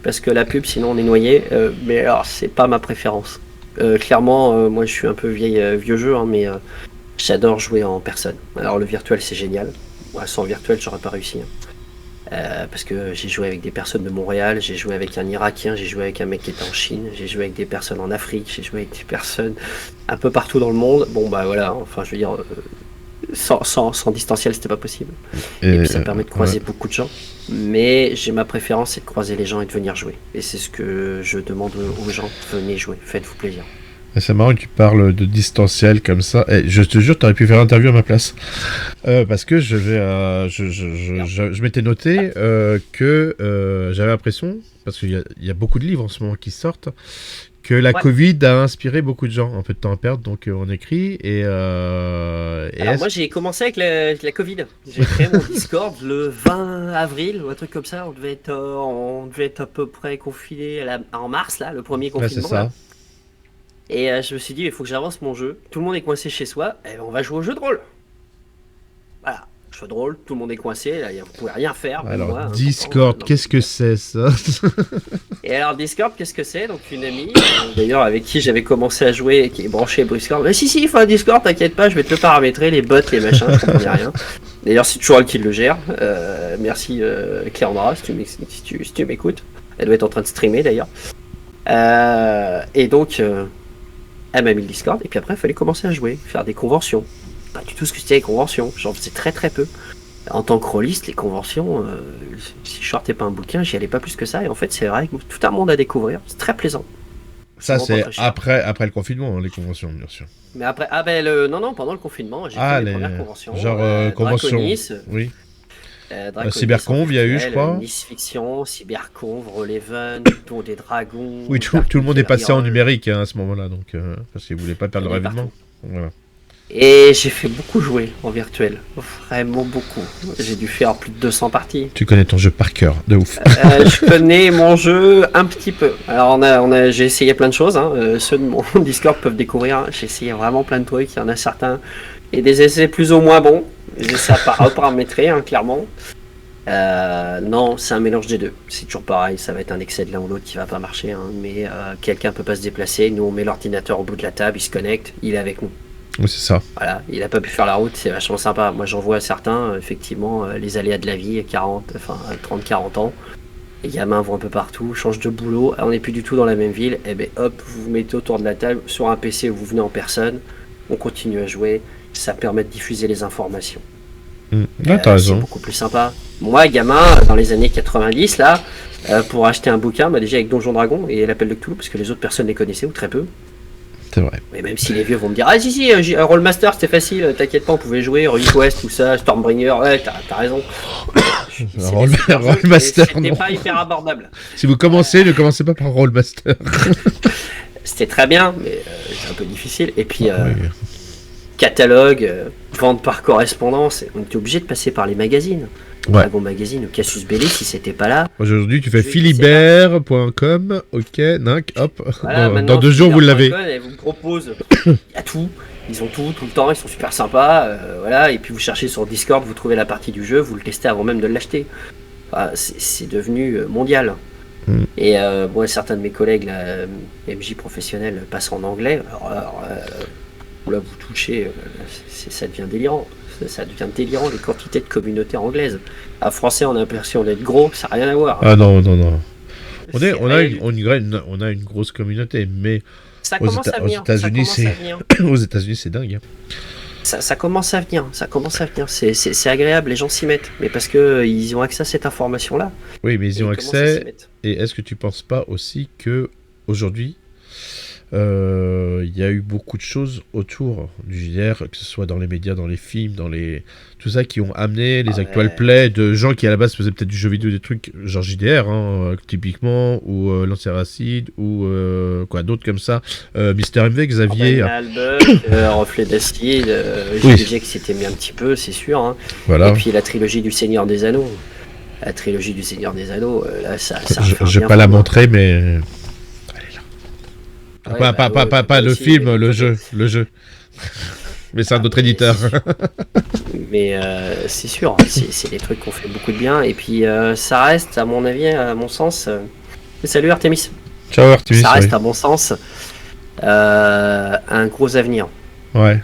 parce que la pub, sinon on est noyé. Mais alors, c'est pas ma préférence. Clairement, moi, je suis un peu vieux jeu, hein, mais j'adore jouer en personne. Alors, le virtuel, c'est génial. Moi, sans virtuel, j'aurais pas réussi. Hein. Parce que j'ai joué avec des personnes de Montréal, j'ai joué avec un Irakien, j'ai joué avec un mec qui était en Chine, j'ai joué avec des personnes en Afrique, j'ai joué avec des personnes un peu partout dans le monde. Bon, bah voilà, enfin, je veux dire. Sans distanciel, c'était pas possible. Et puis ça permet de croiser beaucoup de gens. Mais j'ai ma préférence, c'est de croiser les gens et de venir jouer. Et c'est ce que je demande aux gens. Venez jouer, faites-vous plaisir. C'est marrant que tu parles de distanciel comme ça. Et je te jure, tu aurais pu faire l'interview à ma place. Parce que je m'étais noté que j'avais l'impression, parce qu'il y a beaucoup de livres en ce moment qui sortent, que la Covid a inspiré beaucoup de gens. Un peu de temps à perdre, donc on écrit. Alors moi, j'ai commencé avec la Covid. J'ai créé mon Discord le 20 avril, ou un truc comme ça. On devait être à peu près confiné en mars, là, le premier confinement. Ouais, c'est ça. Là. Et je me suis dit, il faut que j'avance mon jeu. Tout le monde est coincé chez soi. Et on va jouer au jeu de rôle. Voilà. Jeu de rôle, tout le monde est coincé, là, vous pouvez rien faire. Alors, moi, Discord, qu'est-ce que c'est ça? Et alors, Discord, qu'est-ce que c'est? Donc, une amie, d'ailleurs, avec qui j'avais commencé à jouer, qui est branchée Discord. Mais si, il faut un Discord, t'inquiète pas, je vais te le paramétrer, les bots, les machins, je comprends rien. D'ailleurs, c'est toujours elle qui le gère. Merci Claire Mara, si tu m'écoutes. Elle doit être en train de streamer, d'ailleurs. Et donc, elle m'a mis le Discord, et puis après, il fallait commencer à jouer, faire des conventions. Pas du tout ce que c'était les conventions, j'en faisais très très peu. En tant que rôliste, les conventions, si je sortais pas un bouquin, j'y allais pas plus que ça. Et en fait, c'est vrai que tout un monde à découvrir, c'est très plaisant. Ça, c'est après le confinement, hein, les conventions, bien sûr. Mais après, non, pendant le confinement, j'ai fait les premières conventions. Genre conventions. Draconis, oui. Draconis, Cyberconv, il y a eu, je crois. Nice Fiction, Cyberconv, Roll7, Tour des Dragons. Oui, tout le monde est passé en numérique hein, à ce moment-là, donc parce qu'ils voulaient pas perdre leur événement. Voilà. Et j'ai fait beaucoup jouer en virtuel, vraiment beaucoup. J'ai dû faire plus de 200 parties. Tu connais ton jeu par cœur, de ouf. Je connais mon jeu un petit peu. Alors j'ai essayé plein de choses. Hein. Ceux de mon Discord peuvent découvrir. Hein. J'ai essayé vraiment plein de trucs. Il y en a certains et des essais plus ou moins bons. J'essaie à reparamétrer, hein, clairement. Non, c'est un mélange des deux. C'est toujours pareil. Ça va être un excès de l'un ou l'autre qui va pas marcher. Hein. Mais quelqu'un peut pas se déplacer. Nous, on met l'ordinateur au bout de la table. Il se connecte. Il est avec nous. Oui, c'est ça. Voilà, il n'a pas pu faire la route, c'est vachement sympa. Moi, j'en vois certains, effectivement, les aléas de la vie, 30-40 ans. Les gamins vont un peu partout, changent de boulot, on n'est plus du tout dans la même ville, et ben hop, vous vous mettez autour de la table, sur un PC où vous venez en personne, on continue à jouer, ça permet de diffuser les informations. T'as C'est raison. beaucoup plus sympa. Moi, gamin, dans les années 90, là, pour acheter un bouquin, déjà avec Donjon Dragon et l'Appel de Cthulhu, parce que les autres personnes les connaissaient ou très peu. C'est vrai. Mais même si les vieux vont me dire, ah si, un Rollmaster c'était facile, t'inquiète pas, on pouvait jouer, Request, tout ça, Stormbringer, ouais, t'as raison. Rollmaster, C'était non. pas hyper abordable. Si vous commencez, ne commencez pas par Rollmaster. C'était très bien, mais c'est un peu difficile. Et puis, Oui. catalogue, vente par correspondance, on était obligé de passer par les magazines. Ouais. Dragon Magazine ou Cassius Belli, si c'était pas là. Aujourd'hui, tu fais Je vais philibert.com, ok, nac, hop. Voilà, dans maintenant, 2 jours, vous l'avez. Elle vous propose, il y a tout. Ils ont tout le temps, ils sont super sympas. Voilà, et puis vous cherchez sur Discord, vous trouvez la partie du jeu, vous le testez avant même de l'acheter. Enfin, c'est devenu mondial. Et moi, certains de mes collègues, là, MJ professionnels, passent en anglais. Alors, là, vous touchez, ça devient délirant. Ça devient délirant les quantités de communautés anglaises. À français, on a l'impression d'être gros, ça n'a rien à voir. Ah non. On C'est a une grosse communauté, mais Ça aux commence à venir. aux États-Unis, ça commence à venir. aux États-Unis, c'est dingue. Ça commence à venir. C'est agréable, les gens s'y mettent. Mais parce que ils ont accès à cette information-là. Oui, mais ils ont Ils commencent à s'y accès. mettre. Et est-ce que tu penses pas aussi que aujourd'hui, il y a eu beaucoup de choses autour du JDR, que ce soit dans les médias, dans les films, tout ça, qui ont amené les actual plays de gens qui à la base faisaient peut-être du jeu vidéo, des trucs genre JDR, typiquement, ou Lancer Acid, ou quoi d'autres comme ça. Mister MV, Xavier. Albert, Reflet d'Acide, Oui. JDG qui s'était mis un petit peu, c'est sûr. Hein. Voilà. Et puis la trilogie du Seigneur des Anneaux. La trilogie du Seigneur des Anneaux, là, ça Je vais pas la montrer, mais. Pas le aussi, film, le jeu. Mais c'est un autre éditeur. Mais c'est sûr, c'est des trucs qui ont fait beaucoup de bien. Et puis ça reste, à mon avis, à mon sens. Salut Artemis. Ciao Artemis. Ça reste, à mon sens, un gros avenir. Ouais.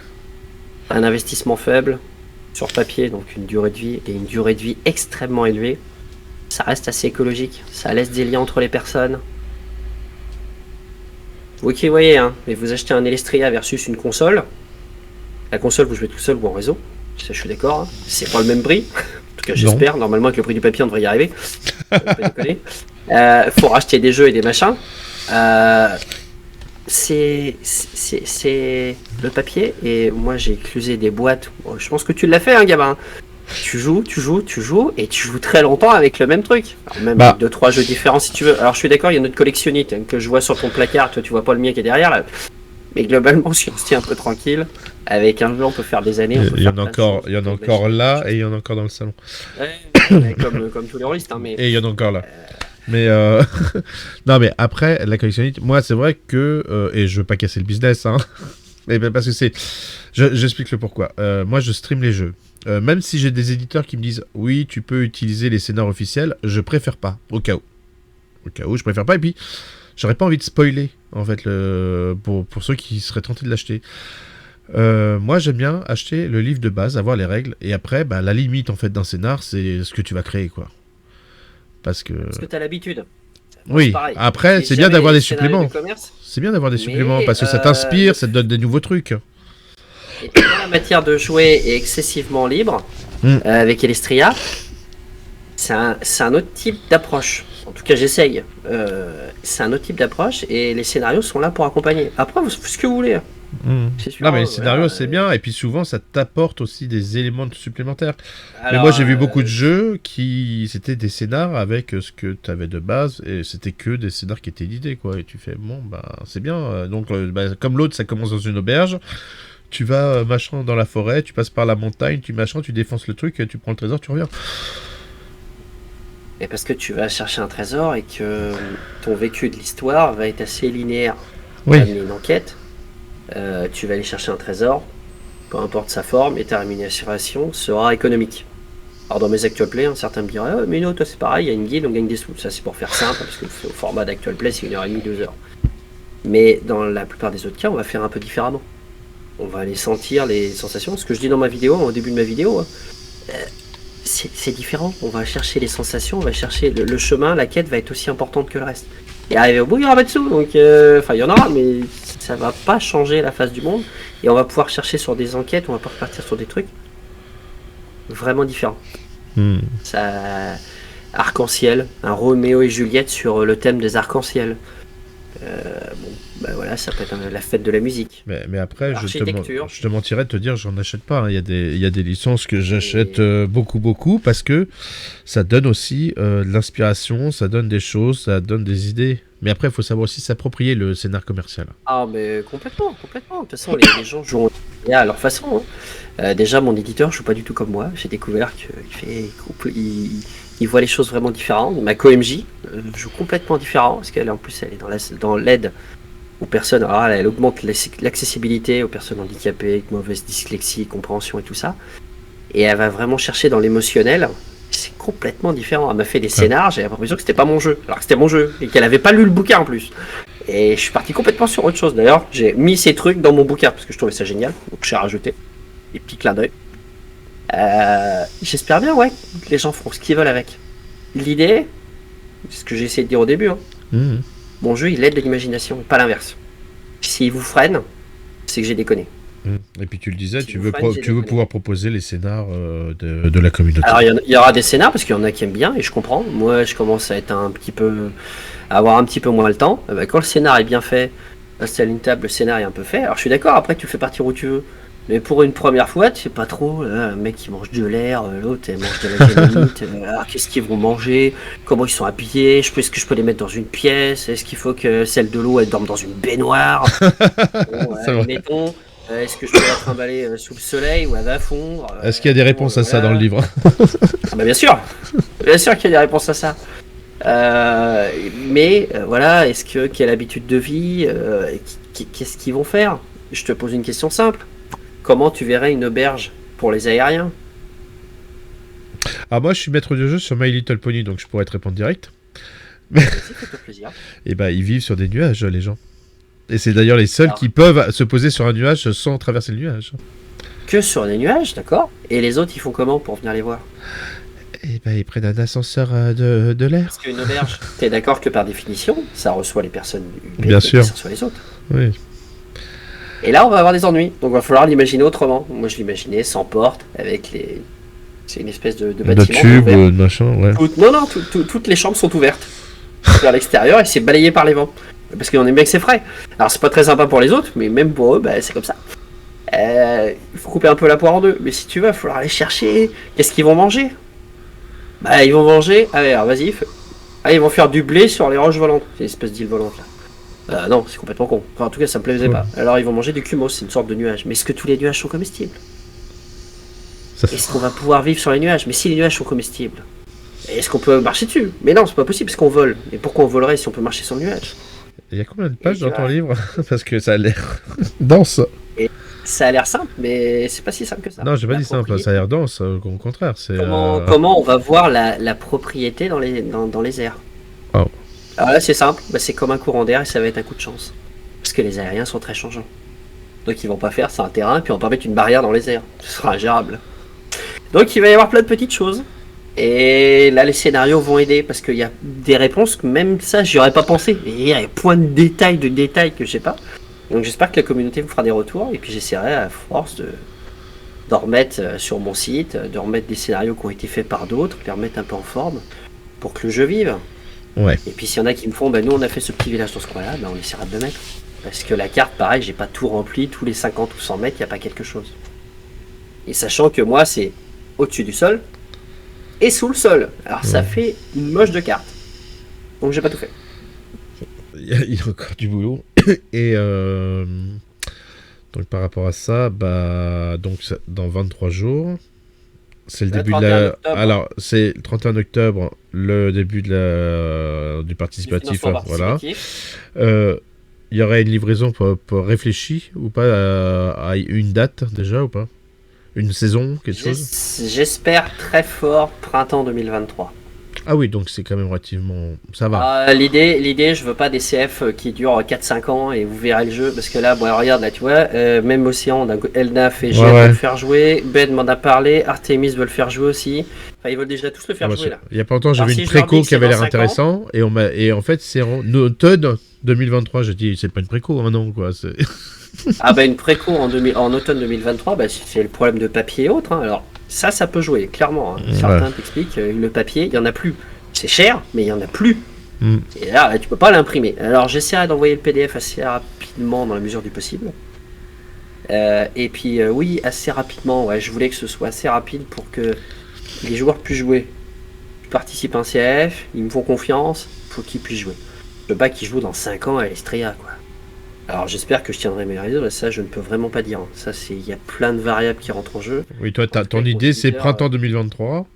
Un investissement faible sur papier, donc une durée de vie et une durée de vie extrêmement élevée. Ça reste assez écologique. Ça laisse des liens entre les personnes. Vous qui voyez, hein, mais vous achetez un Elestria versus une console. La console, vous jouez tout seul ou en réseau. Ça, je suis d'accord. Hein. C'est pas le même prix. En tout cas, j'espère. Normalement, avec le prix du papier, on devrait y arriver. Pas déconner. Faut racheter des jeux et des machins. C'est le papier. Et moi, j'ai éclusé des boîtes. Bon, je pense que tu l'as fait, hein, gamin. Tu joues, et tu joues très longtemps avec le même truc. Alors même avec 2-3 jeux différents si tu veux. Alors je suis d'accord, il y a notre collectionnite hein, que je vois sur ton placard, toi tu vois pas le mien qui est derrière là. Mais globalement, si on se tient un peu tranquille, avec un jeu on peut faire des années. Il y en a encore là et il y en a encore dans le salon. Ouais, comme tous les rôlistes. Hein, mais... Et il y en a encore là. Mais non mais après la collectionnite, moi c'est vrai que et je veux pas casser le business hein. Mais parce que j'explique le pourquoi. Moi je stream les jeux. Même si j'ai des éditeurs qui me disent oui tu peux utiliser les scénars officiels, je préfère pas au cas où je préfère pas, et puis j'aurais pas envie de spoiler en fait pour ceux qui seraient tentés de l'acheter. Moi j'aime bien acheter le livre de base, avoir les règles, et après la limite en fait d'un scénar c'est ce que tu vas créer quoi. Parce que t'as l'habitude. Oui, après c'est bien d'avoir des suppléments. C'est bien d'avoir des suppléments parce que ça t'inspire, ça te donne des nouveaux trucs. Et quand la matière de jouer est excessivement libre, avec Elestria, c'est un autre type d'approche. En tout cas, j'essaye. C'est un autre type d'approche et les scénarios sont là pour accompagner. Après, vous faites ce que vous voulez. C'est sûr, non, mais les scénarios, c'est bien. Et puis souvent, ça t'apporte aussi des éléments supplémentaires. Alors, mais moi, j'ai vu beaucoup de jeux c'était des scénars avec ce que tu avais de base et c'était que des scénars qui étaient l'idée, quoi. Et tu fais, bon, c'est bien. Donc, comme l'autre, ça commence dans une auberge. Tu vas machin dans la forêt, tu passes par la montagne, tu défonces le truc, tu prends le trésor, tu reviens. Et parce que tu vas chercher un trésor et que ton vécu de l'histoire va être assez linéaire. Oui. Tu vas mener une enquête, tu vas aller chercher un trésor, peu importe sa forme, et ta rémunération sera économique. Alors dans mes actual play, certains me diraient « mais non, toi c'est pareil, il y a une guide, on gagne des sous ». Ça c'est pour faire simple, parce que au format d'actual play c'est 1h30, 2h. Mais dans la plupart des autres cas, on va faire un peu différemment. On va aller sentir les sensations. Ce que je dis dans ma vidéo, au début de ma vidéo, c'est différent. On va chercher les sensations, on va chercher le chemin, la quête va être aussi importante que le reste. Et arrivé au bout, il y aura pas de sous. Donc, il y en aura, mais ça va pas changer la face du monde. Et on va pouvoir chercher sur des enquêtes, on va pas repartir sur des trucs vraiment différents. Ça, arc-en-ciel, un Roméo et Juliette sur le thème des arcs-en-ciel. Voilà, ça peut être la fête de la musique. Mais après, je te mentirais de te dire, j'en achète pas. Il y a des licences que j'achète beaucoup, parce que ça donne aussi de l'inspiration, ça donne des choses, ça donne des idées. Mais après, il faut savoir aussi s'approprier le scénar commercial. Ah, mais complètement. De toute façon, les gens jouent à leur façon. Déjà, mon éditeur joue pas du tout comme moi. J'ai découvert qu'il voit les choses vraiment différentes. Ma co-MJ joue complètement différent, parce qu'elle, en plus, elle est dans l'aide aux personnes. Alors, elle augmente l'accessibilité aux personnes handicapées, avec mauvaise dyslexie, compréhension et tout ça. Et elle va vraiment chercher dans l'émotionnel. C'est complètement différent. Elle m'a fait des scénars, j'ai l'impression que c'était pas mon jeu, alors que c'était mon jeu, et qu'elle avait pas lu le bouquin en plus. Et je suis parti complètement sur autre chose. D'ailleurs, j'ai mis ces trucs dans mon bouquin, parce que je trouvais ça génial, donc j'ai rajouté des petits clins d'œil. J'espère bien, que les gens feront ce qu'ils veulent avec. L'idée, c'est ce que j'ai essayé de dire au début, mon jeu, il aide l'imagination, pas l'inverse. S'il vous freine, c'est que j'ai déconné. Et puis tu le disais, tu veux pouvoir proposer les scénars de la communauté. Alors il y aura des scénars parce qu'il y en a qui aiment bien et je comprends. Moi je commence à être avoir un petit peu moins le temps. Quand le scénar est bien fait, installe une table, le scénar est un peu fait. Alors je suis d'accord, après tu le fais partir où tu veux. Mais pour une première fois, tu sais pas trop, un mec qui mange de l'air, l'autre elle mange de la dynamite, alors qu'est-ce qu'ils vont manger, comment ils sont habillés, est-ce que je peux les mettre dans une pièce, est-ce qu'il faut que celle de l'eau elle dorme dans une baignoire, mettons. Est-ce que je peux la trimballer sous le soleil ou elle va fondre Est-ce qu'il y a des réponses à ça dans le livre? Bien sûr qu'il y a des réponses à ça. Mais voilà, quelle habitude de vie, qu'est-ce qu'ils vont faire? Je te pose une question simple. Comment tu verrais une auberge pour les aériens? Moi je suis maître de jeu sur My Little Pony, donc je pourrais te répondre direct. Fais-toi plaisir. Et ils vivent sur des nuages, les gens. Et c'est d'ailleurs les seuls qui peuvent se poser sur un nuage sans traverser le nuage. Que sur des nuages, d'accord. Et les autres, ils font comment pour venir les voir? Ils prennent un ascenseur de l'air. Parce qu'une auberge, t'es d'accord que par définition, ça reçoit les personnes Bien sûr. Ça reçoit les autres. Oui. Et là, on va avoir des ennuis. Donc, il va falloir l'imaginer autrement. Moi, je l'imaginais sans porte, avec les... C'est une espèce de bâtiment. De tube, de machin, ouais. Toutes les chambres sont ouvertes vers l'extérieur et c'est balayé par les vents. Parce qu'on aime bien que c'est frais. Alors c'est pas très sympa pour les autres, mais même pour eux, c'est comme ça. Il faut couper un peu la poire en deux. Mais si tu veux, il va falloir aller chercher. Qu'est-ce qu'ils vont manger? Ils vont manger. Allez, alors vas-y. Ils vont faire du blé sur les roches volantes. C'est une espèce d'île volante là. Non, c'est complètement con. Enfin, en tout cas, ça me plaisait pas. Alors ils vont manger du cumos, c'est une sorte de nuage. Mais est-ce que tous les nuages sont comestibles? Est-ce qu'on va pouvoir vivre sur les nuages? Mais si les nuages sont comestibles, est-ce qu'on peut marcher dessus? Mais non, c'est pas possible parce qu'on vole. Et pourquoi on volerait si on peut marcher sur le nuage? Il y a combien de pages dans ton livre? Parce que ça a l'air dense. Et ça a l'air simple, mais c'est pas si simple que ça. Non, j'ai pas dit simple, ça a l'air dense, au contraire. Comment on va voir la propriété dans les airs? Oh. Alors là, c'est simple, c'est comme un courant d'air et ça va être un coup de chance. Parce que les aériens sont très changeants. Donc ils vont pas faire, c'est un terrain, puis on va pas mettre une barrière dans les airs. Ce sera ingérable. Donc il va y avoir plein de petites choses. Et là, les scénarios vont aider parce qu'il y a des réponses que même ça, j'y aurais pas pensé. Et il y a plein de détails que je sais pas. Donc j'espère que la communauté vous fera des retours et puis j'essaierai à force d'en remettre sur mon site, de remettre des scénarios qui ont été faits par d'autres, les remettre un peu en forme pour que le jeu vive. Ouais. Et puis s'il y en a qui me font, nous on a fait ce petit village dans ce coin-là, on essaiera de le mettre. Parce que la carte, pareil, j'ai pas tout rempli, tous les 50 ou 100 mètres, il n'y a pas quelque chose. Et sachant que moi, c'est au-dessus du sol et sous le sol. Alors ça fait une moche de carte. Donc j'ai pas tout fait. Il y a encore du boulot. Et donc par rapport à ça, donc dans 23 jours, c'est le début de la... Octobre. Alors, c'est le 31 octobre, le début du participatif. Voilà. Il y aurait une livraison pour réfléchir ou pas à une date déjà ou pas? Une saison, quelque chose? J'espère très fort printemps 2023. Ah oui, donc c'est quand même relativement... Ça va. L'idée, je veux pas des CF qui durent 4-5 ans et vous verrez le jeu, parce que là, bon, regarde, là, tu vois, même Océan, on a Elnaf et GF veulent le faire jouer, Ben m'en a parlé, Artemis veut le faire jouer aussi, enfin, ils veulent déjà tous le faire jouer, là. Il y a pas longtemps, j'ai Alors, vu si une je leur dis préco que qui avait c'est l'air dans 5 ans, intéressant, et en fait, c'est en automne 2023. J'ai dit, c'est pas une préco, hein, non, quoi. ah bah une préco en automne 2023, bah, c'est le problème de papier et autres, hein. Alors, ça peut jouer, clairement, hein. Certains t'expliquent, le papier, il y en a plus. C'est cher, mais il y en a plus. Et là, tu peux pas l'imprimer. Alors, j'essaierai d'envoyer le PDF assez rapidement dans la mesure du possible. Et puis, oui, assez rapidement. Ouais, je voulais que ce soit assez rapide pour que les joueurs puissent jouer. Je participe à un CF, ils me font confiance, il faut qu'ils puissent jouer. Je veux pas qu'ils jouent dans 5 ans à Estria, quoi. Alors, j'espère que je tiendrai mes réseaux, et ça, je ne peux vraiment pas dire. Ça, il y a plein de variables qui rentrent en jeu. Oui, toi, ton idée, c'est printemps 2023.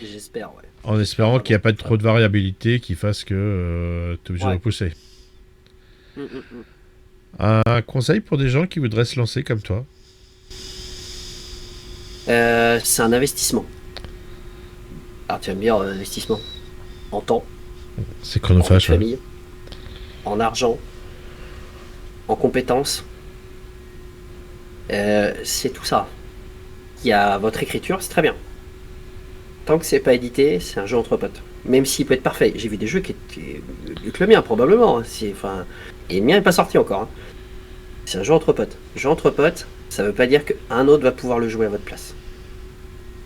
J'espère, ouais. En espérant qu'il n'y a pas trop de variabilité qui fasse que tu es obligé de repousser. Un conseil pour des gens qui voudraient se lancer comme toi? C'est un investissement. Alors tu vas me dire, investissement en temps, c'est chronophage, en famille, en argent, en compétences. C'est tout ça. Il y a votre écriture, c'est très bien. Tant que c'est pas édité, c'est un jeu entre potes. Même s'il peut être parfait. J'ai vu des jeux qui étaient mieux que le mien, probablement. Et le mien n'est pas sorti encore, hein. C'est un jeu entre potes. Jeu entre potes, ça veut pas dire qu'un autre va pouvoir le jouer à votre place.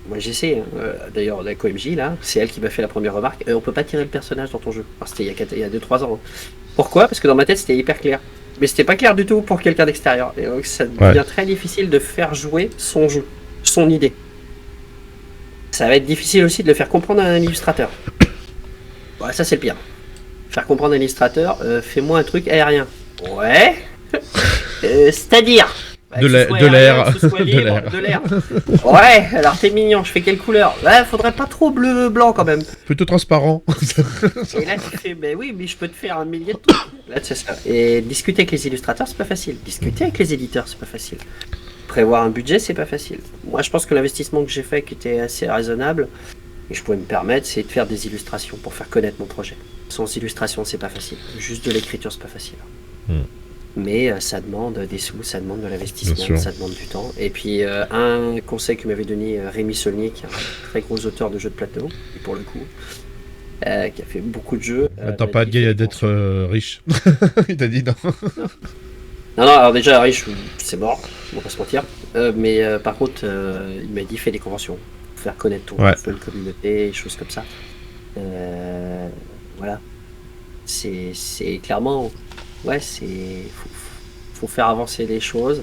Moi j'essaie, hein. D'ailleurs la CoMJ là, c'est elle qui m'a fait la première remarque. On peut pas tirer le personnage dans ton jeu. Alors, c'était il y a 2-3 ans. Hein. Pourquoi? Parce que dans ma tête c'était hyper clair. Mais c'était pas clair du tout pour quelqu'un d'extérieur. Et donc ça devient très difficile de faire jouer son jeu, son idée. Ça va être difficile aussi de le faire comprendre à un illustrateur. Ouais, ça c'est le pire. Faire comprendre à un illustrateur, fais-moi un truc aérien. Ouais. C'est-à-dire de l'air. De l'air. Ouais, alors t'es mignon, je fais quelle couleur? Ouais, faudrait pas trop bleu-blanc quand même. Plutôt transparent. Et là tu fais, ben oui, mais je peux te faire un millier de trucs. Là c'est ça. Et discuter avec les illustrateurs, c'est pas facile. Discuter avec les éditeurs, c'est pas facile. Prévoir un budget, c'est pas facile. Moi je pense que l'investissement que j'ai fait, qui était assez raisonnable, et je pouvais me permettre, c'est de faire des illustrations pour faire connaître mon projet. Sans illustration, c'est pas facile. Juste de l'écriture, c'est pas facile. Mais ça demande des sous, ça demande de l'investissement, ça demande du temps. Et puis un conseil que m'avait donné Rémi Saulnier, qui est un très gros auteur de jeux de plateau, et pour le coup, qui a fait beaucoup de jeux. Attends pas d'être riche. Il t'a dit non. Non, alors déjà riche, c'est mort, on va pas se mentir. Mais par contre, il m'a dit fais des conventions, faire connaître ton jeu, une communauté, des choses comme ça. Voilà. C'est clairement... Ouais, faut faire avancer les choses.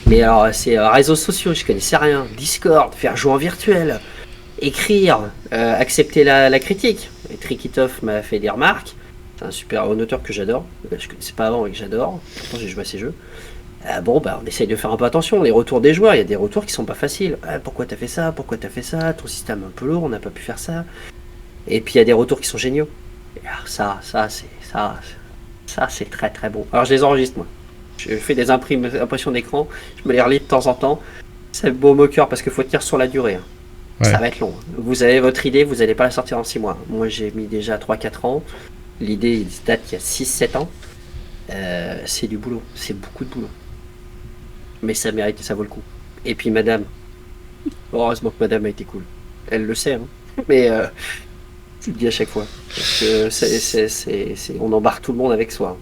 Mais alors, c'est réseaux sociaux, je connaissais rien. Discord, faire jouer en virtuel, écrire, accepter la critique. Et Trikitov m'a fait des remarques. C'est un super auteur que j'adore. Je connaissais pas avant et que j'adore. Pourtant, j'ai joué à ces jeux. Bon, bah, on essaye de faire un peu attention. Les retours des joueurs, il y a des retours qui sont pas faciles. Pourquoi t'as fait ça? Pourquoi t'as fait ça? Ton système est un peu lourd, on n'a pas pu faire ça. Et puis, il y a des retours qui sont géniaux. Et alors, ça, c'est très très bon. Alors je les enregistre moi. Je fais des impressions d'écran, je me les relis de temps en temps. C'est beau moqueur parce qu'il faut tenir sur la durée. Hein. Ça va être long. Vous avez votre idée, vous n'allez pas la sortir en 6 mois. Moi j'ai mis déjà 3-4 ans. L'idée date il y a 6-7 ans. C'est du boulot, c'est beaucoup de boulot. Mais ça mérite, ça vaut le coup. Et puis madame, heureusement que madame a été cool. Elle le sait, hein. Mais... je le dis à chaque fois. Parce que on embarque tout le monde avec soi.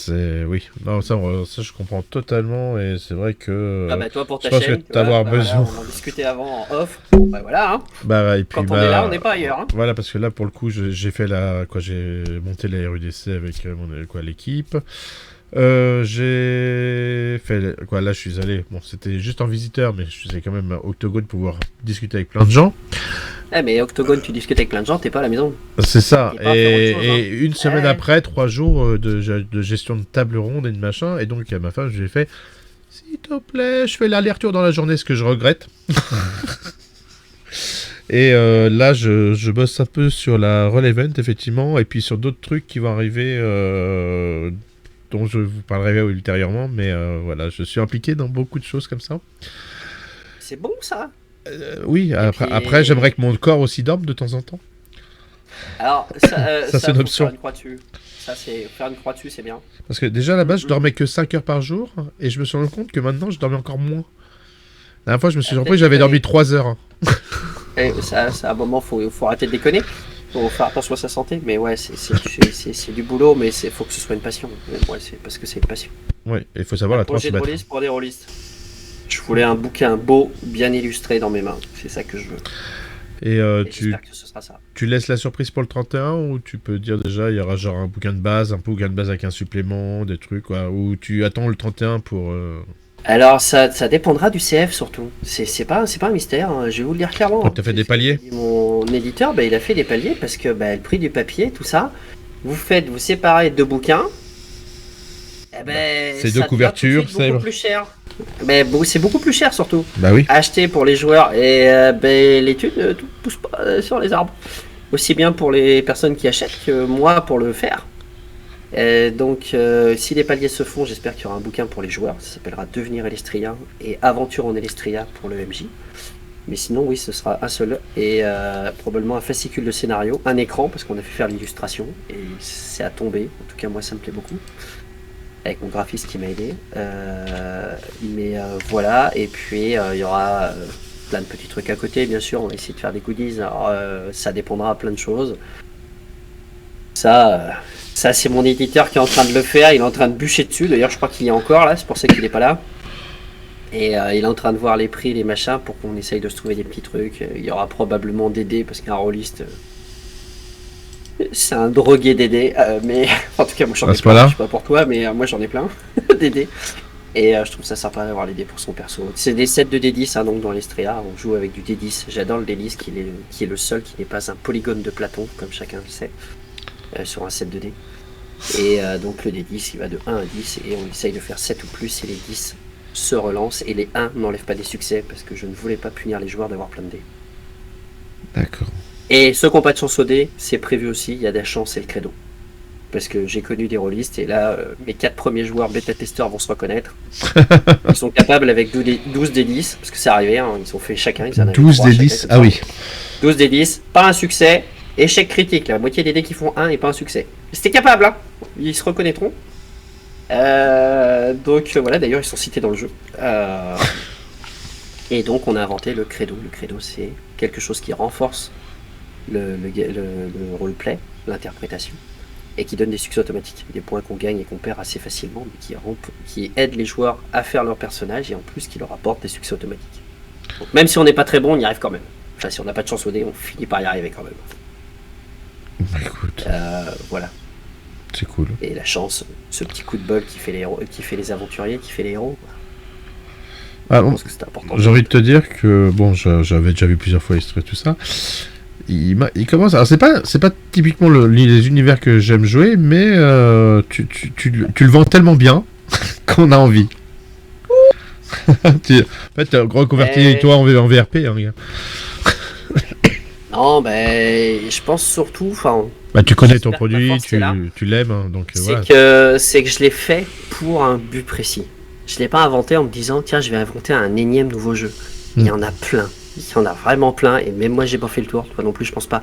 Oui. Non, ça, je comprends totalement. Et c'est vrai que. Ah bah toi pour ta je pense chaîne, que t'avoir besoin. Voilà, on en discutait avant en off. Bon bah voilà. Hein. Et puis, quand on est là, on n'est pas ailleurs. Hein. Voilà, parce que là, pour le coup, j'ai fait j'ai monté la RUDC avec l'équipe. J'ai fait là je suis allé, bon c'était juste en visiteur, mais je suis allé quand même à Octogone pour pouvoir discuter avec plein de gens. Mais Octogone, tu discutes avec plein de gens, t'es pas à la maison. C'est ça. Et une semaine après, 3 jours de gestion de table ronde et de machin, et donc à ma femme je lui ai fait s'il te plaît, je fais l'aller-retour dans la journée, ce que je regrette. Et là, je bosse un peu sur la Relevant, effectivement, et puis sur d'autres trucs qui vont arriver, dont je vous parlerai ultérieurement, mais voilà, je suis impliqué dans beaucoup de choses comme ça. C'est bon, ça. Oui, après j'aimerais que mon corps aussi dorme de temps en temps. Alors, Ça, c'est une faut option. faire une croix dessus. Ça, c'est faire une croix dessus, c'est bien. Parce que déjà, à la base, je dormais que 5 heures par jour, et je me suis rendu compte que maintenant, je dormais encore moins. La dernière fois, je me suis surpris, Peut-être j'avais déconner. dormi 3 heures. Hein. Ça, à un moment, faut arrêter de déconner. Faut faire attention à sa santé. Mais ouais, c'est du boulot, mais faut que ce soit une passion. Ouais, c'est parce que c'est une passion. Ouais, il faut savoir la Projet de transmettre. release pour des rôlistes. Je voulais un bouquin beau, bien illustré dans mes mains. C'est ça que je veux. Et Et tu, j'espère que ce sera ça. tu laisses la surprise pour le 31 ou tu peux dire déjà il y aura genre un bouquin de base avec un supplément, des trucs, quoi, ou tu attends le 31 pour... Alors, ça dépendra du CF surtout. C'est pas un mystère, hein. Je vais vous le dire clairement. Oh, t'as fait des paliers? Mon éditeur, il a fait des paliers parce que le prix du papier, tout ça, vous séparez deux bouquins. Eh ben, C'est ça deux devient couvertures, tout de suite beaucoup c'est... plus cher. C'est beaucoup plus cher surtout. Bah oui. Acheter pour les joueurs et l'étude ne pousse pas sur les arbres. Aussi bien pour les personnes qui achètent que moi pour le faire. Donc, si les paliers se font, j'espère qu'il y aura un bouquin pour les joueurs. Ça s'appellera Devenir Elestria et Aventure en Elestria pour le MJ. Mais sinon, oui, ce sera un seul et probablement un fascicule de scénario, un écran parce qu'on a fait faire l'illustration et c'est à tomber. En tout cas, moi, ça me plaît beaucoup. Avec mon graphiste qui m'a aidé. Voilà, et puis il y aura plein de petits trucs à côté, bien sûr. On va essayer de faire des goodies. Alors, ça dépendra de plein de choses. Ça, c'est mon éditeur qui est en train de le faire. Il est en train de bûcher dessus. D'ailleurs, je crois qu'il y est encore là. C'est pour ça qu'il n'est pas là. Et il est en train de voir les prix, les machins, pour qu'on essaye de se trouver des petits trucs. Il y aura probablement des dés, parce qu'un rôliste, c'est un drogué des dés. Mais en tout cas, moi j'en ai plein. Je sais pas pour toi, mais moi j'en ai plein des dés. Et je trouve ça sympa d'avoir les dés pour son perso. C'est des sets de D10, hein, donc dans l'Estria, on joue avec du D10. J'adore le D10 qui est le seul qui n'est pas un polygone de Platon, comme chacun le sait, sur un set de dés. Et donc le D10, il va de 1 à 10, et on essaye de faire 7 ou plus, et les 10 se relancent, et les 1 n'enlèvent pas des succès, parce que je ne voulais pas punir les joueurs d'avoir plein de dés. D'accord. Et ceux qui n'ont pas de chance au dé, c'est prévu aussi, il y a des chances et le credo. Parce que j'ai connu des rôlistes, et là, mes 4 premiers joueurs bêta-testeurs vont se reconnaître. Ils sont capables avec 12 des 10, parce que c'est arrivé, hein, ils ont fait chacun. Ils en avaient 12 3 des chacun, 10, comme ah ça. oui. 12 des 10, pas un succès, échec critique, la moitié des dés qui font 1 et pas un succès. C'était capable, hein, ils se reconnaîtront. Donc voilà, d'ailleurs ils sont cités dans le jeu. Et donc on a inventé le credo. Le credo, c'est quelque chose qui renforce le roleplay, l'interprétation, et qui donne des succès automatiques, des points qu'on gagne et qu'on perd assez facilement, mais qui aident les joueurs à faire leur personnage et en plus qui leur apportent des succès automatiques. Donc, même si on n'est pas très bon, on y arrive quand même. Enfin, si on n'a pas de chance au dé, on finit par y arriver quand même. Bah, écoute, Voilà. c'est cool. Et la chance, ce petit coup de bol qui fait les héros, qui fait les aventuriers, qui fait les héros. Ah, Je bon, pense que c'est important. j'ai envie de te dire que, bon, j'avais déjà vu plusieurs fois History et tout ça. Il commence. Alors, c'est pas typiquement les univers que j'aime jouer, mais tu le vends tellement bien qu'on a envie. En fait, t'as reconverti toi en VRP, hein, gars. Non, je pense surtout, enfin. Bah, tu connais ton j'espère que produit, ma force est là. tu l'aimes, hein, donc voilà. C'est que je l'ai fait pour un but précis. Je l'ai pas inventé en me disant tiens, je vais inventer un énième nouveau jeu. Il y en a plein. Il y en a vraiment plein, et même moi j'ai pas fait le tour, toi non plus je pense pas.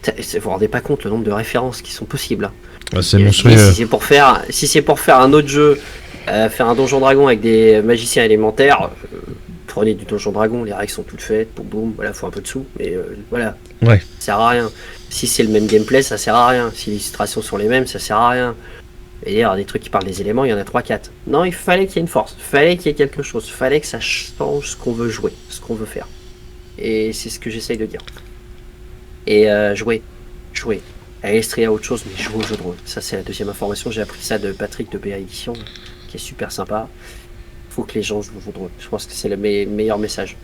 Vous vous rendez pas compte le nombre de références qui sont possibles. Ah, c'est monstrueux. Si c'est pour faire un autre jeu, faire un Donjon Dragon avec des magiciens élémentaires, prenez du Donjon Dragon, les règles sont toutes faites, boum boum, voilà, faut un peu de sous, mais voilà, Ouais. ça sert à rien. Si c'est le même gameplay, ça sert à rien. Si les illustrations sont les mêmes, ça sert à rien. Et il y a des trucs qui parlent des éléments, il y en a 3-4. Non, il fallait qu'il y ait une force, il fallait qu'il y ait quelque chose, il fallait que ça change ce qu'on veut jouer, ce qu'on veut faire. Et c'est ce que j'essaye de dire. Et jouer. À Elestria, autre chose, mais jouer au jeu de rôle. Ça, c'est la deuxième information. J'ai appris ça de Patrick de BA Edition, qui est super sympa. Faut que les gens jouent au jeu de rôle. Je pense que c'est le meilleur message.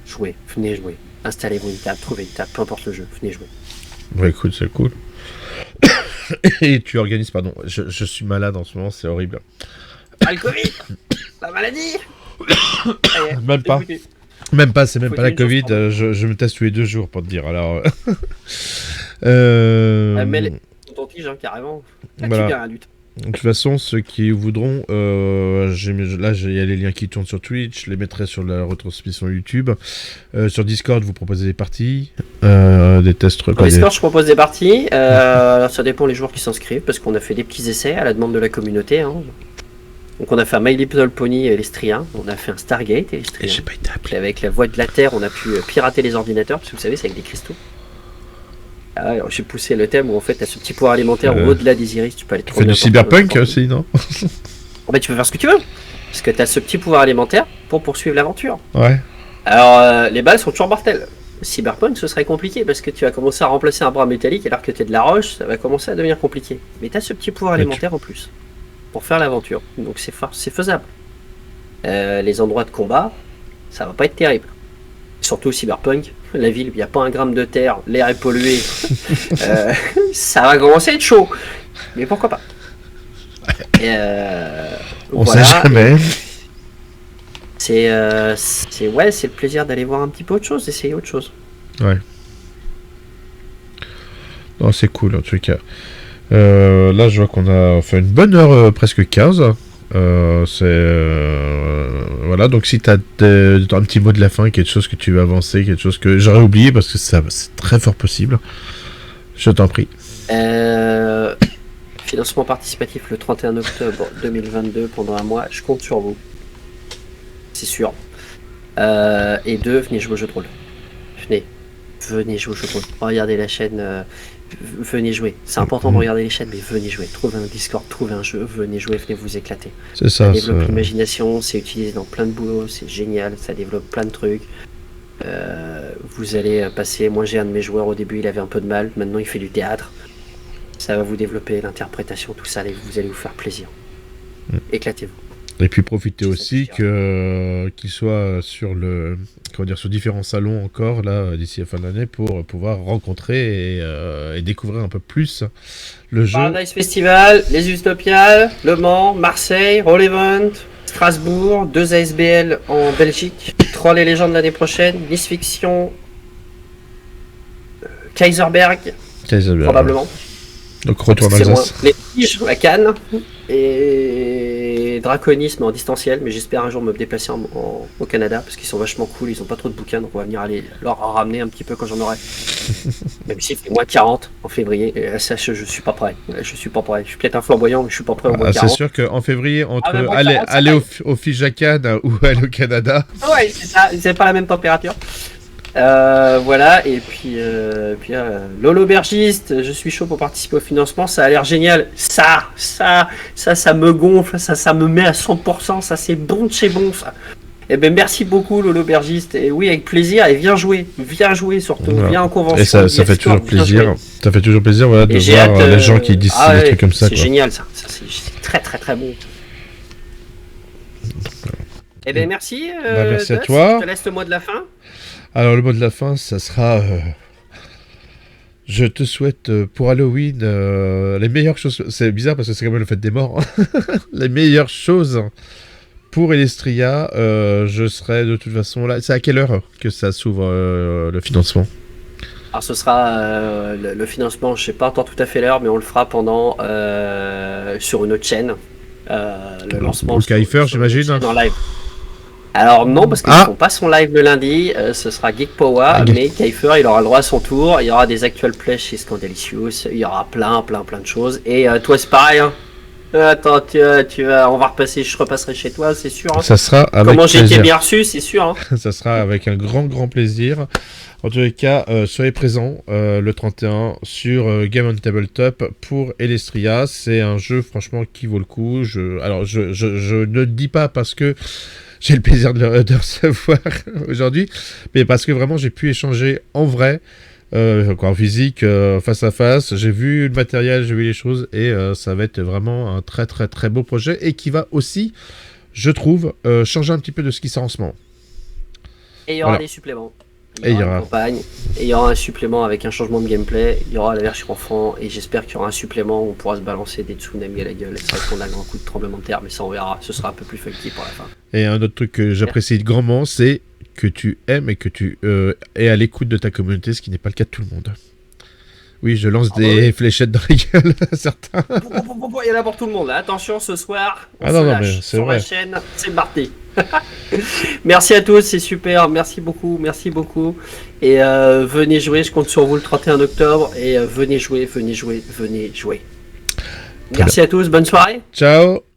Jouez, venez jouer. Installez-vous une table, trouvez une table, peu importe le jeu, venez jouer. Ouais, écoute, c'est cool. Et tu organises, pardon, je suis malade en ce moment, c'est horrible. Ah, le Covid, la maladie. Même pas. Même pas, c'est même pas la Covid, je me teste tous les 2 jours pour te dire, alors... Mais ton tige, hein, carrément. Là, voilà. tu viens à la lutte. De toute façon, ceux qui voudront, là, il y a les liens qui tournent sur Twitch, je les mettrai sur la retransmission YouTube. Sur Discord, vous proposez des parties, des tests. Sur Discord, je propose des parties. Ça dépend les joueurs qui s'inscrivent, parce qu'on a fait des petits essais à la demande de la communauté. Hein. Donc on a fait un My Little Pony et Lestria, on a fait un Stargate et Lestria. J'ai pas été appelé. Avec la voie de la Terre, on a pu pirater les ordinateurs, parce que vous savez, c'est avec des cristaux. Alors, j'ai poussé le thème où en fait, tu as ce petit pouvoir alimentaire où au-delà des iris, tu peux aller Tu fais du cyberpunk aussi, non? Bah, tu peux faire ce que tu veux, parce que tu as ce petit pouvoir alimentaire pour poursuivre l'aventure. Ouais. Alors, les balles sont toujours mortelles. Cyberpunk, ce serait compliqué, parce que tu vas commencer à remplacer un bras métallique alors que tu es de la roche, ça va commencer à devenir compliqué. Mais tu as ce petit pouvoir alimentaire en plus, pour faire l'aventure. Donc c'est faisable. Les endroits de combat, ça va pas être terrible. Surtout Cyberpunk, la ville, il n'y a pas un gramme de terre, l'air est pollué. Ça va commencer à être chaud. Mais pourquoi pas? On sait jamais. C'est le plaisir d'aller voir un petit peu autre chose, d'essayer autre chose. Ouais. Non, c'est cool en tout cas. Là, je vois qu'on a fait une bonne heure, presque 15. Voilà, donc si tu as un petit mot de la fin, quelque chose que tu veux avancer, quelque chose que j'aurais oublié parce que c'est très fort possible, je t'en prie. Financement participatif le 31 octobre 2022 pendant un mois, je compte sur vous. C'est sûr. Et 2, venez jouer au jeu de rôle. Venez jouer au jeu de rôle. Regardez la chaîne. Venez jouer. C'est important de regarder les chaînes, mais venez jouer. Trouvez un Discord, trouvez un jeu, venez jouer, venez vous éclater. C'est ça. Ça développe l'imagination, c'est utilisé dans plein de boulots, c'est génial, ça développe plein de trucs. Vous allez passer. Moi, j'ai un de mes joueurs au début, il avait un peu de mal. Maintenant, il fait du théâtre. Ça va vous développer l'interprétation, tout ça. Vous allez vous faire plaisir. Éclatez-vous. Et puis profitez aussi qu'il soit sur sur différents salons encore là d'ici la fin de l'année pour pouvoir rencontrer et découvrir un peu plus le jeu. Paradise Festival, les Utopiales, Le Mans, Marseille, Roll Event, Strasbourg, 2 ASBL en Belgique, 3 les légendes l'année prochaine, Nice Fiction, Kaiserberg, probablement. Donc retour en Alsace. Les Tiges à Cannes et Draconisme en distanciel, mais j'espère un jour me déplacer au Canada parce qu'ils sont vachement cool, ils ont pas trop de bouquins, donc on va venir leur ramener un petit peu quand j'en aurai. Même s'il fait moins 40 en février, et ça je suis pas prêt. Je suis peut-être un flamboyant, mais je suis pas prêt au moins 40. C'est sûr qu'en février, entre aller au Fiji à Cannes ou aller au Canada. Ouais, c'est ça, c'est pas la même température. Voilà, et puis l'aubergiste, je suis chaud pour participer au financement, ça a l'air génial, ça me gonfle, ça me met à 100%, ça c'est bon de chez bon ça. Et ben merci beaucoup l'aubergiste, et oui avec plaisir, et viens jouer surtout, voilà. Viens en convention. Et ça fait toujours plaisir, voilà, de voir les gens qui disent des trucs comme ça. C'est génial ça c'est très très très bon. Et ben merci, merci à toi. Je te laisse le mot de la fin. Alors le mot de la fin, ça sera je te souhaite pour Halloween les meilleures choses. C'est bizarre parce que c'est quand même le fête des morts. Les meilleures choses pour Elestria. Je serai de toute façon là. C'est à quelle heure que ça s'ouvre le financement? Alors ce sera le financement, je sais pas encore tout à fait l'heure, mais on le fera pendant sur une autre chaîne. Le lancement. Pour Kaifer, j'imagine. En live. Alors non, parce qu'ils ne font pas son live le lundi, ce sera Geek Power, mais Kaifer il aura le droit à son tour, il y aura des actual plays chez Scandalicious, il y aura plein de choses, et toi c'est pareil, hein. Attends, on va je repasserai chez toi, c'est sûr. Hein. Ça sera avec comment j'ai été bien reçu, c'est sûr. Hein. Ça sera avec un grand plaisir. En tous les cas, soyez présents le 31 sur Game on Tabletop pour Elestria. C'est un jeu franchement qui vaut le coup. Je ne le dis pas parce que j'ai le plaisir de le recevoir aujourd'hui, mais parce que vraiment j'ai pu échanger en vrai, en physique, face à face. J'ai vu le matériel, j'ai vu les choses, et ça va être vraiment un très très très beau projet, et qui va aussi, je trouve, changer un petit peu de ce qui sort en ce moment. Et il y aura des suppléments. Il y aura une campagne, et il y aura un supplément avec un changement de gameplay, il y aura la version enfant, et j'espère qu'il y aura un supplément où on pourra se balancer des tsunamis à la gueule, et ça va prendre un grand coup de tremblement de terre, mais ça on verra, ce sera un peu plus funky pour la fin. Et un autre truc que j'apprécie grandement, c'est que tu aimes et que tu es à l'écoute de ta communauté, ce qui n'est pas le cas de tout le monde. Oui, je lance des fléchettes dans les gueules à certains. Il y en a pour tout le monde. Là. Attention, ce soir, on se non, lâche mais c'est sur vrai. la chaîne. C'est parti. Merci à tous, c'est super. Merci beaucoup, merci beaucoup. Et venez jouer, je compte sur vous le 31 octobre. Et venez jouer, venez jouer, venez jouer. Merci à tous, bonne soirée. Ciao.